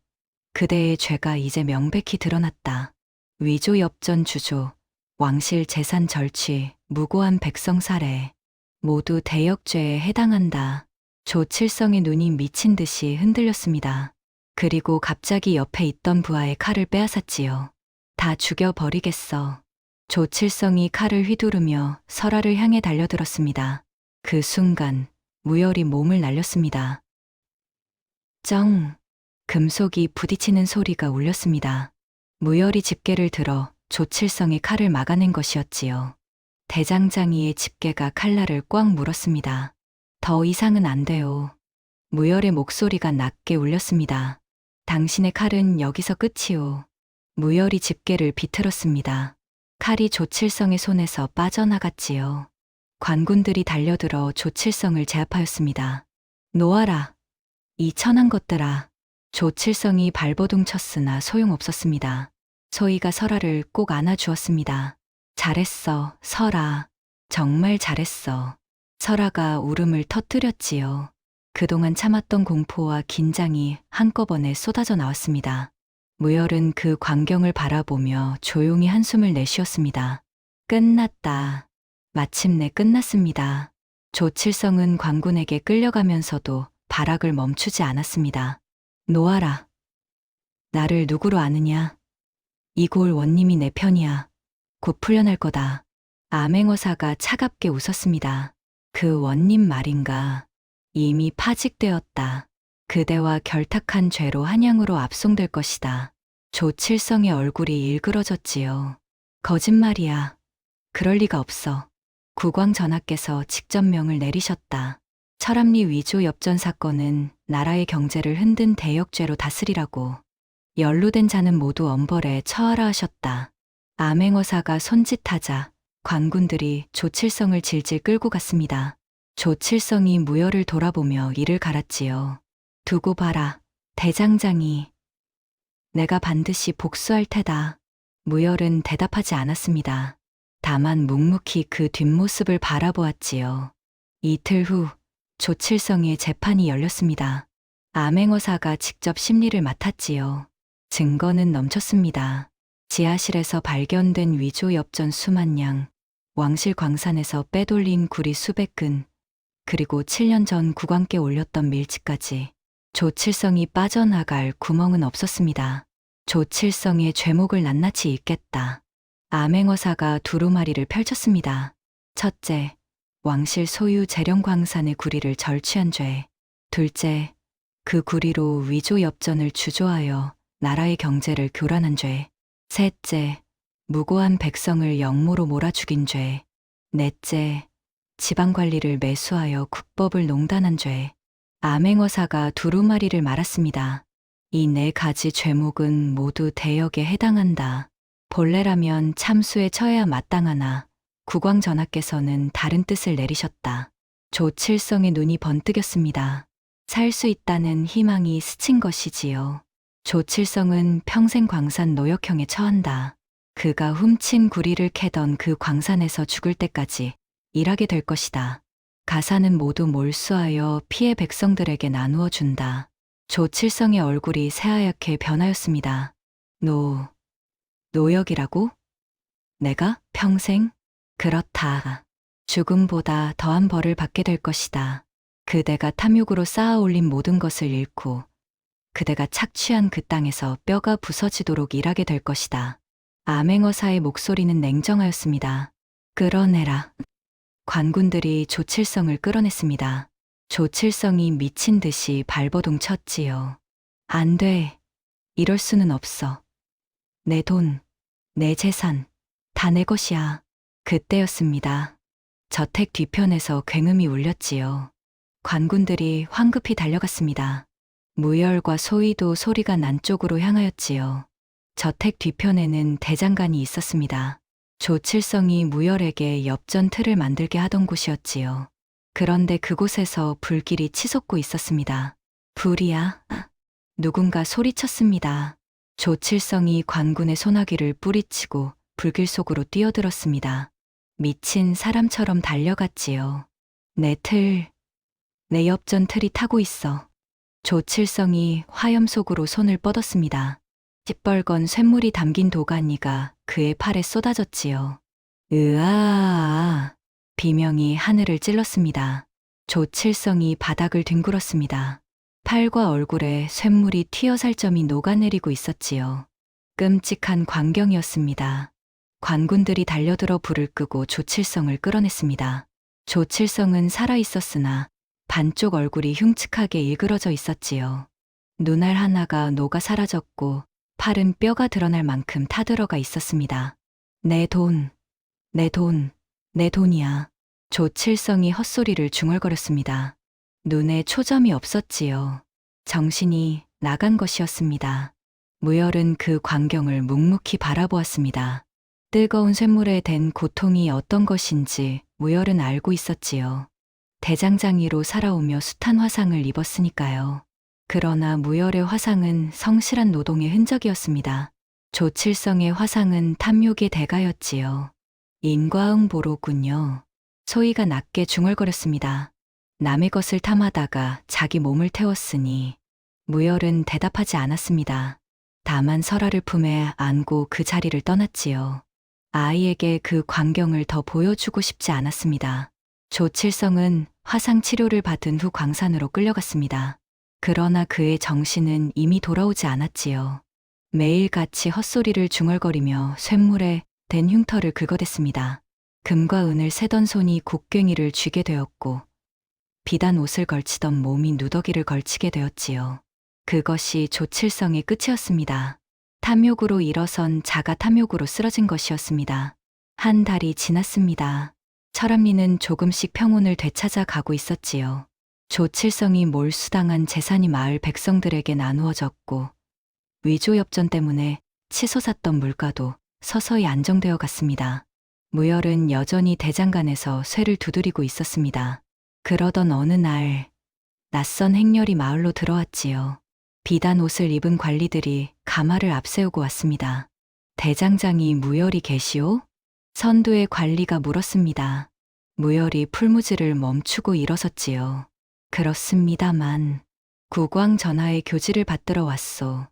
그대의 죄가 이제 명백히 드러났다. 위조 엽전 주조, 왕실 재산 절취, 무고한 백성 살해, 모두 대역죄에 해당한다. 조칠성의 눈이 미친 듯이 흔들렸습니다. 그리고 갑자기 옆에 있던 부하의 칼을 빼앗았지요. 다 죽여버리겠어. 조칠성이 칼을 휘두르며 설아를 향해 달려들었습니다. 그 순간 무열이 몸을 날렸습니다. 쩡! 금속이 부딪히는 소리가 울렸습니다. 무열이 집게를 들어 조칠성의 칼을 막아낸 것이었지요. 대장장이의 집게가 칼날을 꽉 물었습니다. 더 이상은 안 돼요. 무열의 목소리가 낮게 울렸습니다. 당신의 칼은 여기서 끝이오. 무열이 집게를 비틀었습니다. 칼이 조칠성의 손에서 빠져나갔지요. 관군들이 달려들어 조칠성을 제압하였습니다. 놓아라. 이 천한 것들아. 조칠성이 발버둥 쳤으나 소용없었습니다. 소희가 설아를 꼭 안아주었습니다. 잘했어, 설아. 정말 잘했어. 설아가 울음을 터뜨렸지요. 그동안 참았던 공포와 긴장이 한꺼번에 쏟아져 나왔습니다. 무열은 그 광경을 바라보며 조용히 한숨을 내쉬었습니다. 끝났다. 마침내 끝났습니다. 조칠성은 관군에게 끌려가면서도 발악을 멈추지 않았습니다. 놓아라. 나를 누구로 아느냐? 이골 원님이 내 편이야. 곧 풀려날 거다. 암행어사가 차갑게 웃었습니다. 그 원님 말인가. 이미 파직되었다. 그대와 결탁한 죄로 한양으로 압송될 것이다. 조칠성의 얼굴이 일그러졌지요. 거짓말이야. 그럴 리가 없어. 국왕 전하께서 직접 명을 내리셨다. 철암리 위조 엽전 사건은 나라의 경제를 흔든 대역죄로 다스리라고. 연루된 자는 모두 엄벌에 처하라 하셨다. 암행어사가 손짓하자 관군들이 조칠성을 질질 끌고 갔습니다. 조칠성이 무열을 돌아보며 이를 갈았지요. 두고 봐라. 대장장이. 내가 반드시 복수할 테다. 무열은 대답하지 않았습니다. 다만 묵묵히 그 뒷모습을 바라보았지요. 이틀 후 조칠성의 재판이 열렸습니다. 암행어사가 직접 심리를 맡았지요. 증거는 넘쳤습니다. 지하실에서 발견된 위조 엽전 수만 양, 왕실 광산에서 빼돌린 구리 수백 근, 그리고 7년 전 국왕께 올렸던 밀치까지. 조칠성이 빠져나갈 구멍은 없었습니다. 조칠성의 죄목을 낱낱이 읽겠다. 암행어사가 두루마리를 펼쳤습니다. 첫째, 왕실 소유 재령광산의 구리를 절취한 죄. 둘째, 그 구리로 위조 엽전을 주조하여 나라의 경제를 교란한 죄. 셋째, 무고한 백성을 역모로 몰아 죽인 죄. 넷째, 지방관리를 매수하여 국법을 농단한 죄. 암행어사가 두루마리를 말았습니다. 이 네 가지 죄목은 모두 대역에 해당한다. 본래라면 참수에 처해야 마땅하나 국왕 전하께서는 다른 뜻을 내리셨다. 조칠성의 눈이 번뜩였습니다. 살 수 있다는 희망이 스친 것이지요. 조칠성은 평생 광산 노역형에 처한다. 그가 훔친 구리를 캐던 그 광산에서 죽을 때까지 일하게 될 것이다. 가사는 모두 몰수하여 피해 백성들에게 나누어 준다. 조칠성의 얼굴이 새하얗게 변하였습니다. 노역이라고? 내가? 평생? 그렇다. 죽음보다 더한 벌을 받게 될 것이다. 그대가 탐욕으로 쌓아 올린 모든 것을 잃고 그대가 착취한 그 땅에서 뼈가 부서지도록 일하게 될 것이다. 암행어사의 목소리는 냉정하였습니다. 끌어내라. 관군들이 조칠성을 끌어냈습니다. 조칠성이 미친 듯이 발버둥 쳤지요. 안 돼. 이럴 수는 없어. 내 돈, 내 재산, 다 내 것이야. 그때였습니다. 저택 뒤편에서 굉음이 울렸지요. 관군들이 황급히 달려갔습니다. 무열과 소위도 소리가 난 쪽으로 향하였지요. 저택 뒤편에는 대장간이 있었습니다. 조칠성이 무열에게 엽전 틀을 만들게 하던 곳이었지요. 그런데 그곳에서 불길이 치솟고 있었습니다. 불이야? 누군가 소리쳤습니다. 조칠성이 관군의 소나기를 뿌리치고 불길 속으로 뛰어들었습니다. 미친 사람처럼 달려갔지요. 내 엽전 틀이 타고 있어. 조칠성이 화염 속으로 손을 뻗었습니다. 시뻘건 쇳물이 담긴 도가니가 그의 팔에 쏟아졌지요. 으아. 비명이 하늘을 찔렀습니다. 조칠성이 바닥을 뒹굴었습니다. 팔과 얼굴에 쇳물이 튀어살점이 녹아내리고 있었지요. 끔찍한 광경이었습니다. 관군들이 달려들어 불을 끄고 조칠성을 끌어냈습니다. 조칠성은 살아있었으나 반쪽 얼굴이 흉측하게 일그러져 있었지요. 눈알 하나가 녹아 사라졌고 팔은 뼈가 드러날 만큼 타들어가 있었습니다. 내 돈, 내 돈, 내 돈이야. 조칠성이 헛소리를 중얼거렸습니다. 눈에 초점이 없었지요. 정신이 나간 것이었습니다. 무열은 그 광경을 묵묵히 바라보았습니다. 뜨거운 쇳물에 댄 고통이 어떤 것인지 무열은 알고 있었지요. 대장장이로 살아오며 숱한 화상을 입었으니까요. 그러나 무열의 화상은 성실한 노동의 흔적이었습니다. 조칠성의 화상은 탐욕의 대가였지요. 인과응보로군요. 소희가 낮게 중얼거렸습니다. 남의 것을 탐하다가 자기 몸을 태웠으니. 무열은 대답하지 않았습니다. 다만 설아를 품에 안고 그 자리를 떠났지요. 아이에게 그 광경을 더 보여주고 싶지 않았습니다. 조칠성은 화상 치료를 받은 후 광산으로 끌려갔습니다. 그러나 그의 정신은 이미 돌아오지 않았지요. 매일같이 헛소리를 중얼거리며 쇳물에 댄 흉터를 긁어댔습니다. 금과 은을 세던 손이 곡괭이를 쥐게 되었고 비단 옷을 걸치던 몸이 누더기를 걸치게 되었지요. 그것이 조칠성의 끝이었습니다. 탐욕으로 일어선 자가 탐욕으로 쓰러진 것이었습니다. 한 달이 지났습니다. 철암리는 조금씩 평온을 되찾아 가고 있었지요. 조칠성이 몰수당한 재산이 마을 백성들에게 나누어졌고 위조협전 때문에 치솟았던 물가도 서서히 안정되어 갔습니다. 무열은 여전히 대장간에서 쇠를 두드리고 있었습니다. 그러던 어느 날 낯선 행렬이 마을로 들어왔지요. 비단 옷을 입은 관리들이 가마를 앞세우고 왔습니다. 대장장이 무열이 계시오? 선두의 관리가 물었습니다. 무열이 풀무지를 멈추고 일어섰지요. 그렇습니다만 국왕 전하의 교지를 받들어 왔소.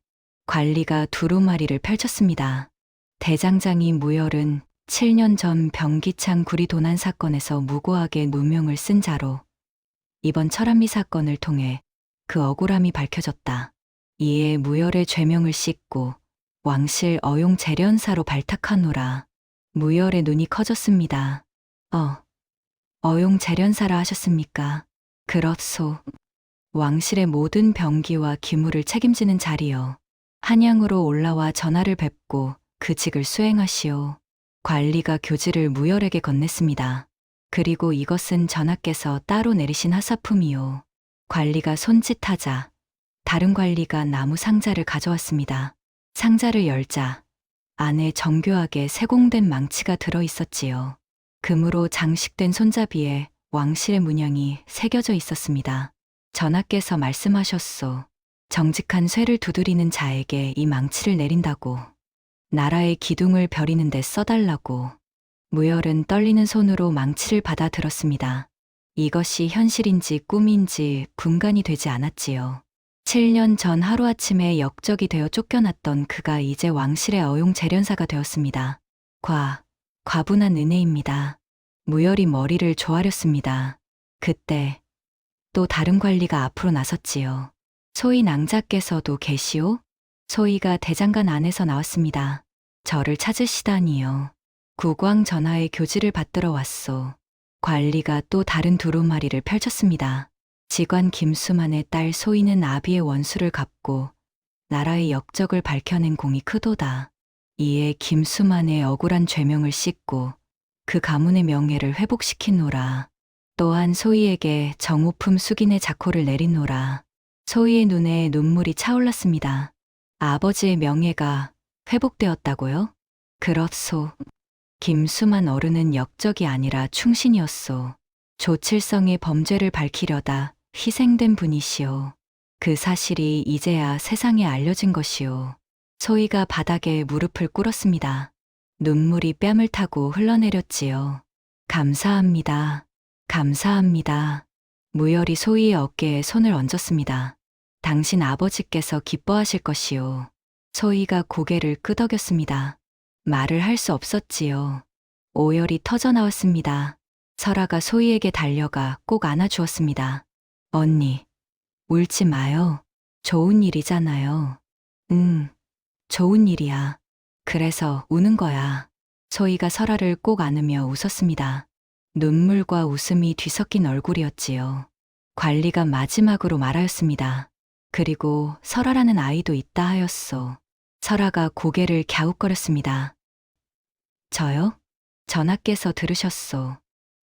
관리가 두루마리를 펼쳤습니다. 대장장이 무열은 7년 전 병기창 구리 도난 사건에서 무고하게 누명을 쓴 자로 이번 철암리 사건을 통해 그 억울함이 밝혀졌다. 이에 무열의 죄명을 씻고 왕실 어용 재련사로 발탁하노라. 무열의 눈이 커졌습니다. 어용 재련사라 하셨습니까? 그렇소. 왕실의 모든 병기와 기물을 책임지는 자리요. 한양으로 올라와 전하를 뵙고 그 직을 수행하시오. 관리가 교지를 무열에게 건넸습니다. 그리고 이것은 전하께서 따로 내리신 하사품이요. 관리가 손짓하자 다른 관리가 나무 상자를 가져왔습니다. 상자를 열자 안에 정교하게 세공된 망치가 들어 있었지요. 금으로 장식된 손잡이에 왕실의 문양이 새겨져 있었습니다. 전하께서 말씀하셨소. 정직한 쇠를 두드리는 자에게 이 망치를 내린다고. 나라의 기둥을 벼리는 데 써달라고. 무열은 떨리는 손으로 망치를 받아 들었습니다. 이것이 현실인지 꿈인지 분간이 되지 않았지요. 7년 전 하루아침에 역적이 되어 쫓겨났던 그가 이제 왕실의 어용 재련사가 되었습니다. 과분한 은혜입니다. 무열이 머리를 조아렸습니다. 그때 또 다른 관리가 앞으로 나섰지요. 소희 낭자께서도 계시오? 소희가 대장간 안에서 나왔습니다. 저를 찾으시다니요. 국왕 전하의 교지를 받들어 왔소. 관리가 또 다른 두루마리를 펼쳤습니다. 지관 김수만의 딸 소희는 아비의 원수를 갚고 나라의 역적을 밝혀낸 공이 크도다. 이에 김수만의 억울한 죄명을 씻고 그 가문의 명예를 회복시키노라. 또한 소희에게 정오품 숙인의 자코를 내리노라. 소희의 눈에 눈물이 차올랐습니다. 아버지의 명예가 회복되었다고요? 그렇소. 김수만 어른은 역적이 아니라 충신이었소. 조칠성의 범죄를 밝히려다 희생된 분이시오. 그 사실이 이제야 세상에 알려진 것이오. 소희가 바닥에 무릎을 꿇었습니다. 눈물이 뺨을 타고 흘러내렸지요. 감사합니다. 감사합니다. 무열이 소희의 어깨에 손을 얹었습니다. 당신 아버지께서 기뻐하실 것이오. 소희가 고개를 끄덕였습니다. 말을 할 수 없었지요. 오열이 터져나왔습니다. 설아가 소희에게 달려가 꼭 안아주었습니다. 언니, 울지 마요. 좋은 일이잖아요. 좋은 일이야. 그래서 우는 거야. 소희가 설아를 꼭 안으며 웃었습니다. 눈물과 웃음이 뒤섞인 얼굴이었지요. 관리가 마지막으로 말하였습니다. 그리고 설아라는 아이도 있다 하였소. 설아가 고개를 갸웃거렸습니다. 저요? 전하께서 들으셨소.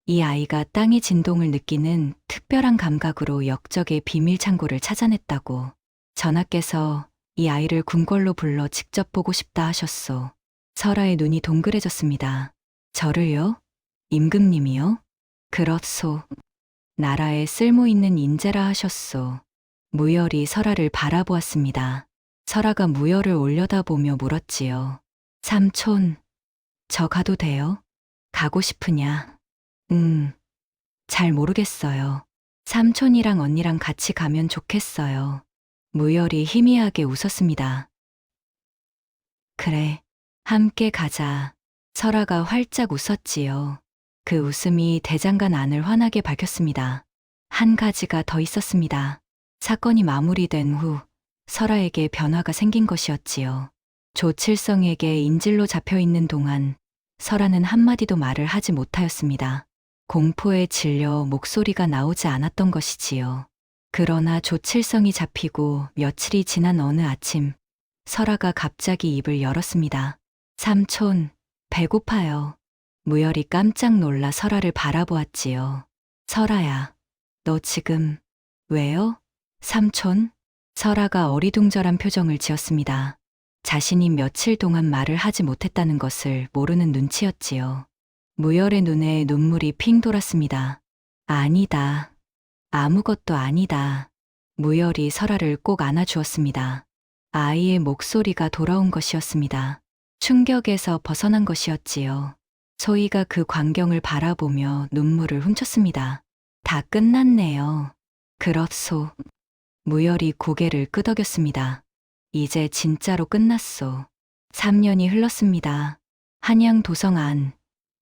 이 아이가 땅의 진동을 느끼는 특별한 감각으로 역적의 비밀 창고를 찾아냈다고. 전하께서 이 아이를 궁궐로 불러 직접 보고 싶다 하셨소. 설아의 눈이 동그래졌습니다. 저를요? 임금님이요? 그렇소. 나라에 쓸모있는 인재라 하셨소. 무열이 설아를 바라보았습니다. 설아가 무열을 올려다보며 물었지요. 삼촌, 저 가도 돼요? 가고 싶으냐? 잘 모르겠어요. 삼촌이랑 언니랑 같이 가면 좋겠어요. 무열이 희미하게 웃었습니다. 그래, 함께 가자. 설아가 활짝 웃었지요. 그 웃음이 대장간 안을 환하게 밝혔습니다. 한 가지가 더 있었습니다. 사건이 마무리된 후 설아에게 변화가 생긴 것이었지요. 조칠성에게 인질로 잡혀 있는 동안 설아는 한마디도 말을 하지 못하였습니다. 공포에 질려 목소리가 나오지 않았던 것이지요. 그러나 조칠성이 잡히고 며칠이 지난 어느 아침, 설아가 갑자기 입을 열었습니다. 삼촌, 배고파요. 무열이 깜짝 놀라 설아를 바라보았지요. 설아야, 너 지금, 왜요? 삼촌? 설아가 어리둥절한 표정을 지었습니다. 자신이 며칠 동안 말을 하지 못했다는 것을 모르는 눈치였지요. 무열의 눈에 눈물이 핑 돌았습니다. 아니다. 아무것도 아니다. 무열이 설아를 꼭 안아주었습니다. 아이의 목소리가 돌아온 것이었습니다. 충격에서 벗어난 것이었지요. 소희가 그 광경을 바라보며 눈물을 훔쳤습니다. 다 끝났네요. 그렇소. 무열이 고개를 끄덕였습니다. 이제 진짜로 끝났소. 3년이 흘렀습니다. 한양 도성 안,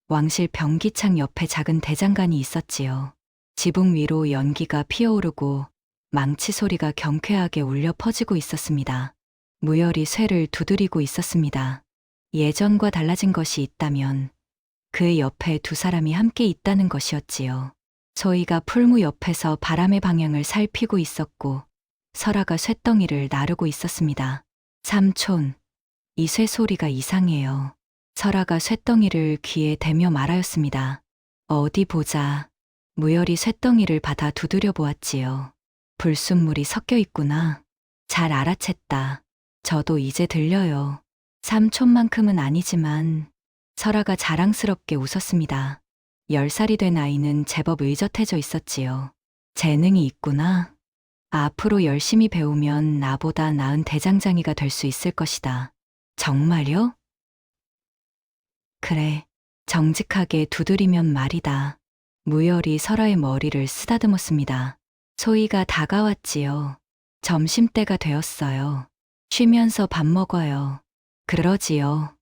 왕실 변기창 옆에 작은 대장간이 있었지요. 지붕 위로 연기가 피어오르고 망치 소리가 경쾌하게 울려 퍼지고 있었습니다. 무열이 쇠를 두드리고 있었습니다. 예전과 달라진 것이 있다면 그 옆에 두 사람이 함께 있다는 것이었지요. 소희가 풀무 옆에서 바람의 방향을 살피고 있었고 설아가 쇳덩이를 나르고 있었습니다. 삼촌, 이 쇠소리가 이상해요. 설아가 쇳덩이를 귀에 대며 말하였습니다. 어디 보자. 무열이 쇳덩이를 받아 두드려 보았지요. 불순물이 섞여 있구나. 잘 알아챘다. 저도 이제 들려요. 삼촌만큼은 아니지만 설아가 자랑스럽게 웃었습니다. 10살이 된 아이는 제법 의젓해져 있었지요. 재능이 있구나. 앞으로 열심히 배우면 나보다 나은 대장장이가 될 수 있을 것이다. 정말요? 그래, 정직하게 두드리면 말이다. 무열이 설아의 머리를 쓰다듬었습니다. 소희가 다가왔지요. 점심때가 되었어요. 쉬면서 밥 먹어요. 그러지요.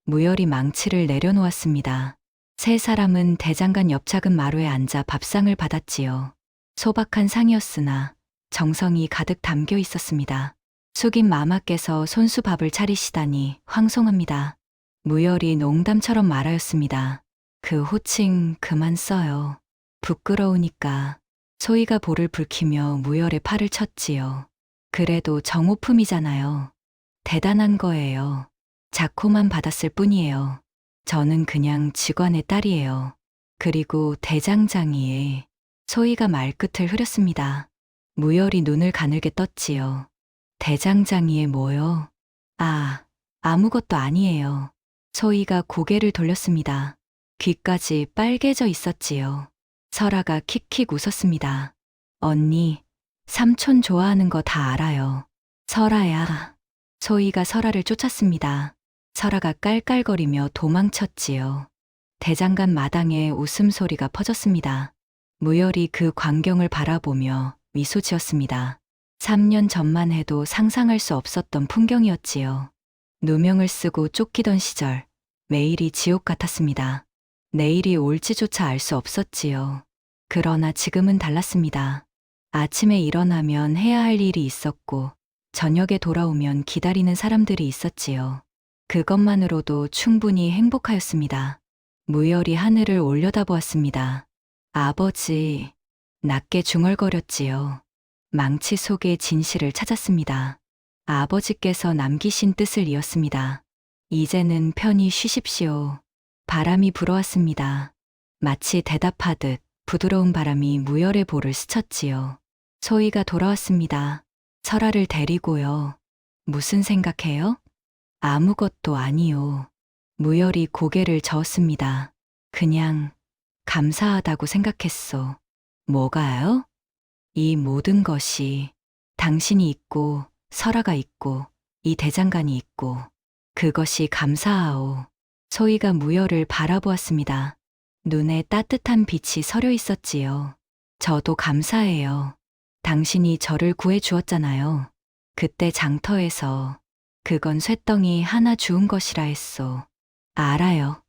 무열이 망치를 내려놓았습니다. 세 사람은 대장간 옆 작은 마루에 앉아 밥상을 받았지요. 소박한 상이었으나 정성이 가득 담겨 있었습니다. 숙인 마마께서 손수 밥을 차리시다니 황송합니다. 무열이 농담처럼 말하였습니다. 그 호칭 그만 써요. 부끄러우니까. 소희가 볼을 붉히며 무열의 팔을 쳤지요. 그래도 정호품이잖아요. 대단한 거예요. 자코만 받았을 뿐이에요. 저는 그냥 직원의 딸이에요. 그리고 대장장이에. 소희가 말끝을 흐렸습니다. 무열이 눈을 가늘게 떴지요. 대장장이에 뭐요? 아, 아무것도 아니에요. 소희가 고개를 돌렸습니다. 귀까지 빨개져 있었지요. 설아가 킥킥 웃었습니다. 언니, 삼촌 좋아하는 거 다 알아요. 설아야. 소희가 설아를 쫓았습니다. 설아가 깔깔거리며 도망쳤지요. 대장간 마당에 웃음소리가 퍼졌습니다. 무열이 그 광경을 바라보며 미소 지었습니다. 3년 전만 해도 상상할 수 없었던 풍경이었지요. 누명을 쓰고 쫓기던 시절, 매일이 지옥 같았습니다. 내일이 올지조차 알 수 없었지요. 그러나 지금은 달랐습니다. 아침에 일어나면 해야 할 일이 있었고, 저녁에 돌아오면 기다리는 사람들이 있었지요. 그것만으로도 충분히 행복하였습니다. 무열이 하늘을 올려다보았습니다. 아버지, 낮게 중얼거렸지요. 망치 속의 진실을 찾았습니다. 아버지께서 남기신 뜻을 이었습니다. 이제는 편히 쉬십시오. 바람이 불어왔습니다. 마치 대답하듯 부드러운 바람이 무열의 볼을 스쳤지요. 소희가 돌아왔습니다. 설아를 데리고요. 무슨 생각해요? 아무것도 아니요. 무열이 고개를 저었습니다. 그냥 감사하다고 생각했어. 뭐가요? 이 모든 것이 당신이 있고 설아가 있고 이 대장간이 있고 그것이 감사하오. 소희가 무열을 바라보았습니다. 눈에 따뜻한 빛이 서려 있었지요. 저도 감사해요. 당신이 저를 구해 주었잖아요. 그때 장터에서 그건 쇳덩이 하나 주운 것이라 했소. 알아요.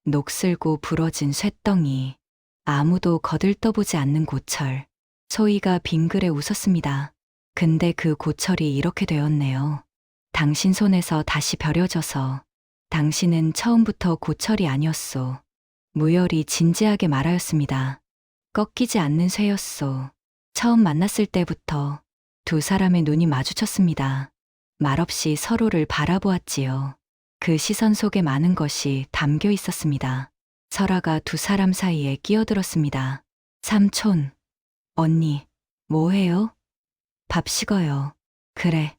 녹슬고 부러진 쇳덩이, 아무도 거들떠보지 않는 고철. 소희가 빙그레 웃었습니다. 근데 그 고철이 이렇게 되었네요. 당신 손에서 다시 벼려져서. 당신은 처음부터 고철이 아니었소. 무열이 진지하게 말하였습니다. 꺾이지 않는 쇠였소. 처음 만났을 때부터 두 사람의 눈이 마주쳤습니다. 말없이 서로를 바라보았지요. 그 시선 속에 많은 것이 담겨 있었습니다. 설아가 두 사람 사이에 끼어들었습니다. 삼촌, 언니, 뭐해요? 밥 식어요. 그래,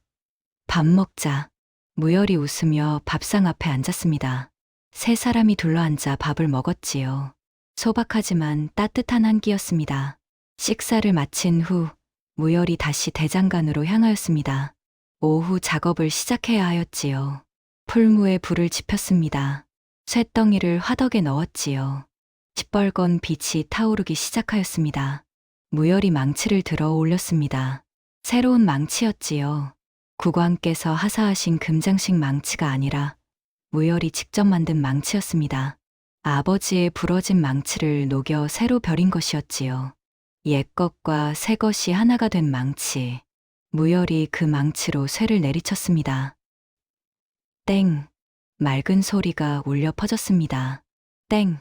밥 먹자. 무열이 웃으며 밥상 앞에 앉았습니다. 세 사람이 둘러앉아 밥을 먹었지요. 소박하지만 따뜻한 한 끼였습니다. 식사를 마친 후 무열이 다시 대장간으로 향하였습니다. 오후 작업을 시작해야 하였지요. 풀무에 불을 지폈습니다. 쇳덩이를 화덕에 넣었지요. 시뻘건 빛이 타오르기 시작하였습니다. 무열이 망치를 들어 올렸습니다. 새로운 망치였지요. 국왕께서 하사하신 금장식 망치가 아니라 무열이 직접 만든 망치였습니다. 아버지의 부러진 망치를 녹여 새로 벼린 것이었지요. 옛 것과 새 것이 하나가 된 망치. 무열이 그 망치로 쇠를 내리쳤습니다. 땡! 맑은 소리가 울려 퍼졌습니다. 땡!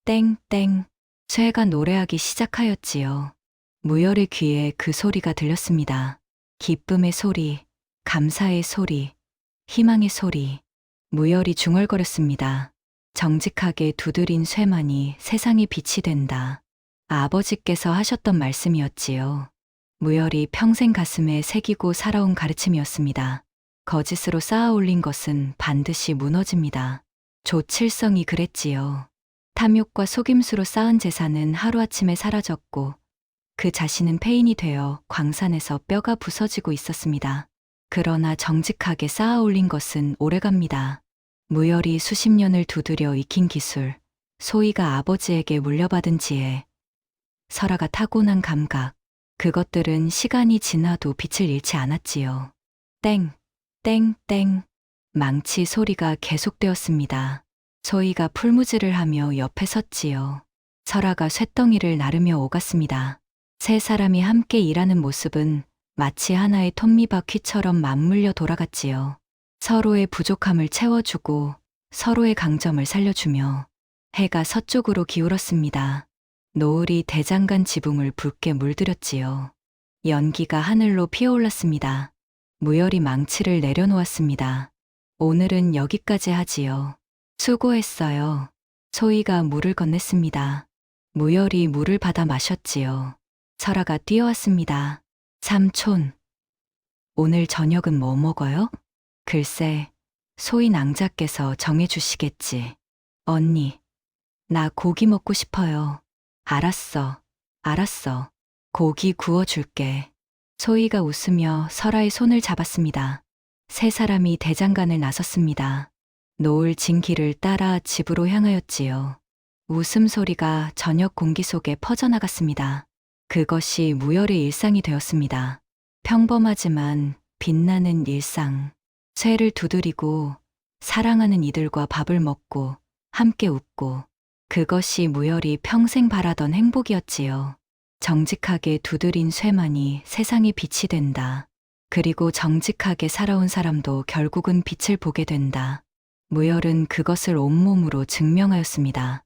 땡! 땡! 쇠가 노래하기 시작하였지요. 무열의 귀에 그 소리가 들렸습니다. 기쁨의 소리, 감사의 소리, 희망의 소리. 무열이 중얼거렸습니다. 정직하게 두드린 쇠만이 세상의 빛이 된다. 아버지께서 하셨던 말씀이었지요. 무열이 평생 가슴에 새기고 살아온 가르침이었습니다. 거짓으로 쌓아 올린 것은 반드시 무너집니다. 조칠성이 그랬지요. 탐욕과 속임수로 쌓은 재산은 하루아침에 사라졌고 그 자신은 폐인이 되어 광산에서 뼈가 부서지고 있었습니다. 그러나 정직하게 쌓아 올린 것은 오래갑니다. 무열이 수십 년을 두드려 익힌 기술, 소희가 아버지에게 물려받은 지혜, 설아가 타고난 감각, 그것들은 시간이 지나도 빛을 잃지 않았지요. 땡, 땡, 땡. 망치 소리가 계속되었습니다. 소희가 풀무질을 하며 옆에 섰지요. 설아가 쇳덩이를 나르며 오갔습니다. 세 사람이 함께 일하는 모습은 마치 하나의 톱니바퀴처럼 맞물려 돌아갔지요. 서로의 부족함을 채워주고 서로의 강점을 살려주며. 해가 서쪽으로 기울었습니다. 노을이 대장간 지붕을 붉게 물들였지요. 연기가 하늘로 피어올랐습니다. 무열이 망치를 내려놓았습니다. 오늘은 여기까지 하지요. 수고했어요. 소희가 물을 건넸습니다. 무열이 물을 받아 마셨지요. 설아가 뛰어왔습니다. 삼촌, 오늘 저녁은 뭐 먹어요? 글쎄, 소희 낭자께서 정해주시겠지. 언니, 나 고기 먹고 싶어요. 알았어, 알았어. 고기 구워줄게. 소희가 웃으며 설아의 손을 잡았습니다. 세 사람이 대장간을 나섰습니다. 노을 진 길을 따라 집으로 향하였지요. 웃음소리가 저녁 공기 속에 퍼져나갔습니다. 그것이 무열의 일상이 되었습니다. 평범하지만 빛나는 일상. 쇠를 두드리고 사랑하는 이들과 밥을 먹고 함께 웃고. 그것이 무열이 평생 바라던 행복이었지요. 정직하게 두드린 쇠만이 세상의 빛이 된다. 그리고 정직하게 살아온 사람도 결국은 빛을 보게 된다. 무열은 그것을 온몸으로 증명하였습니다.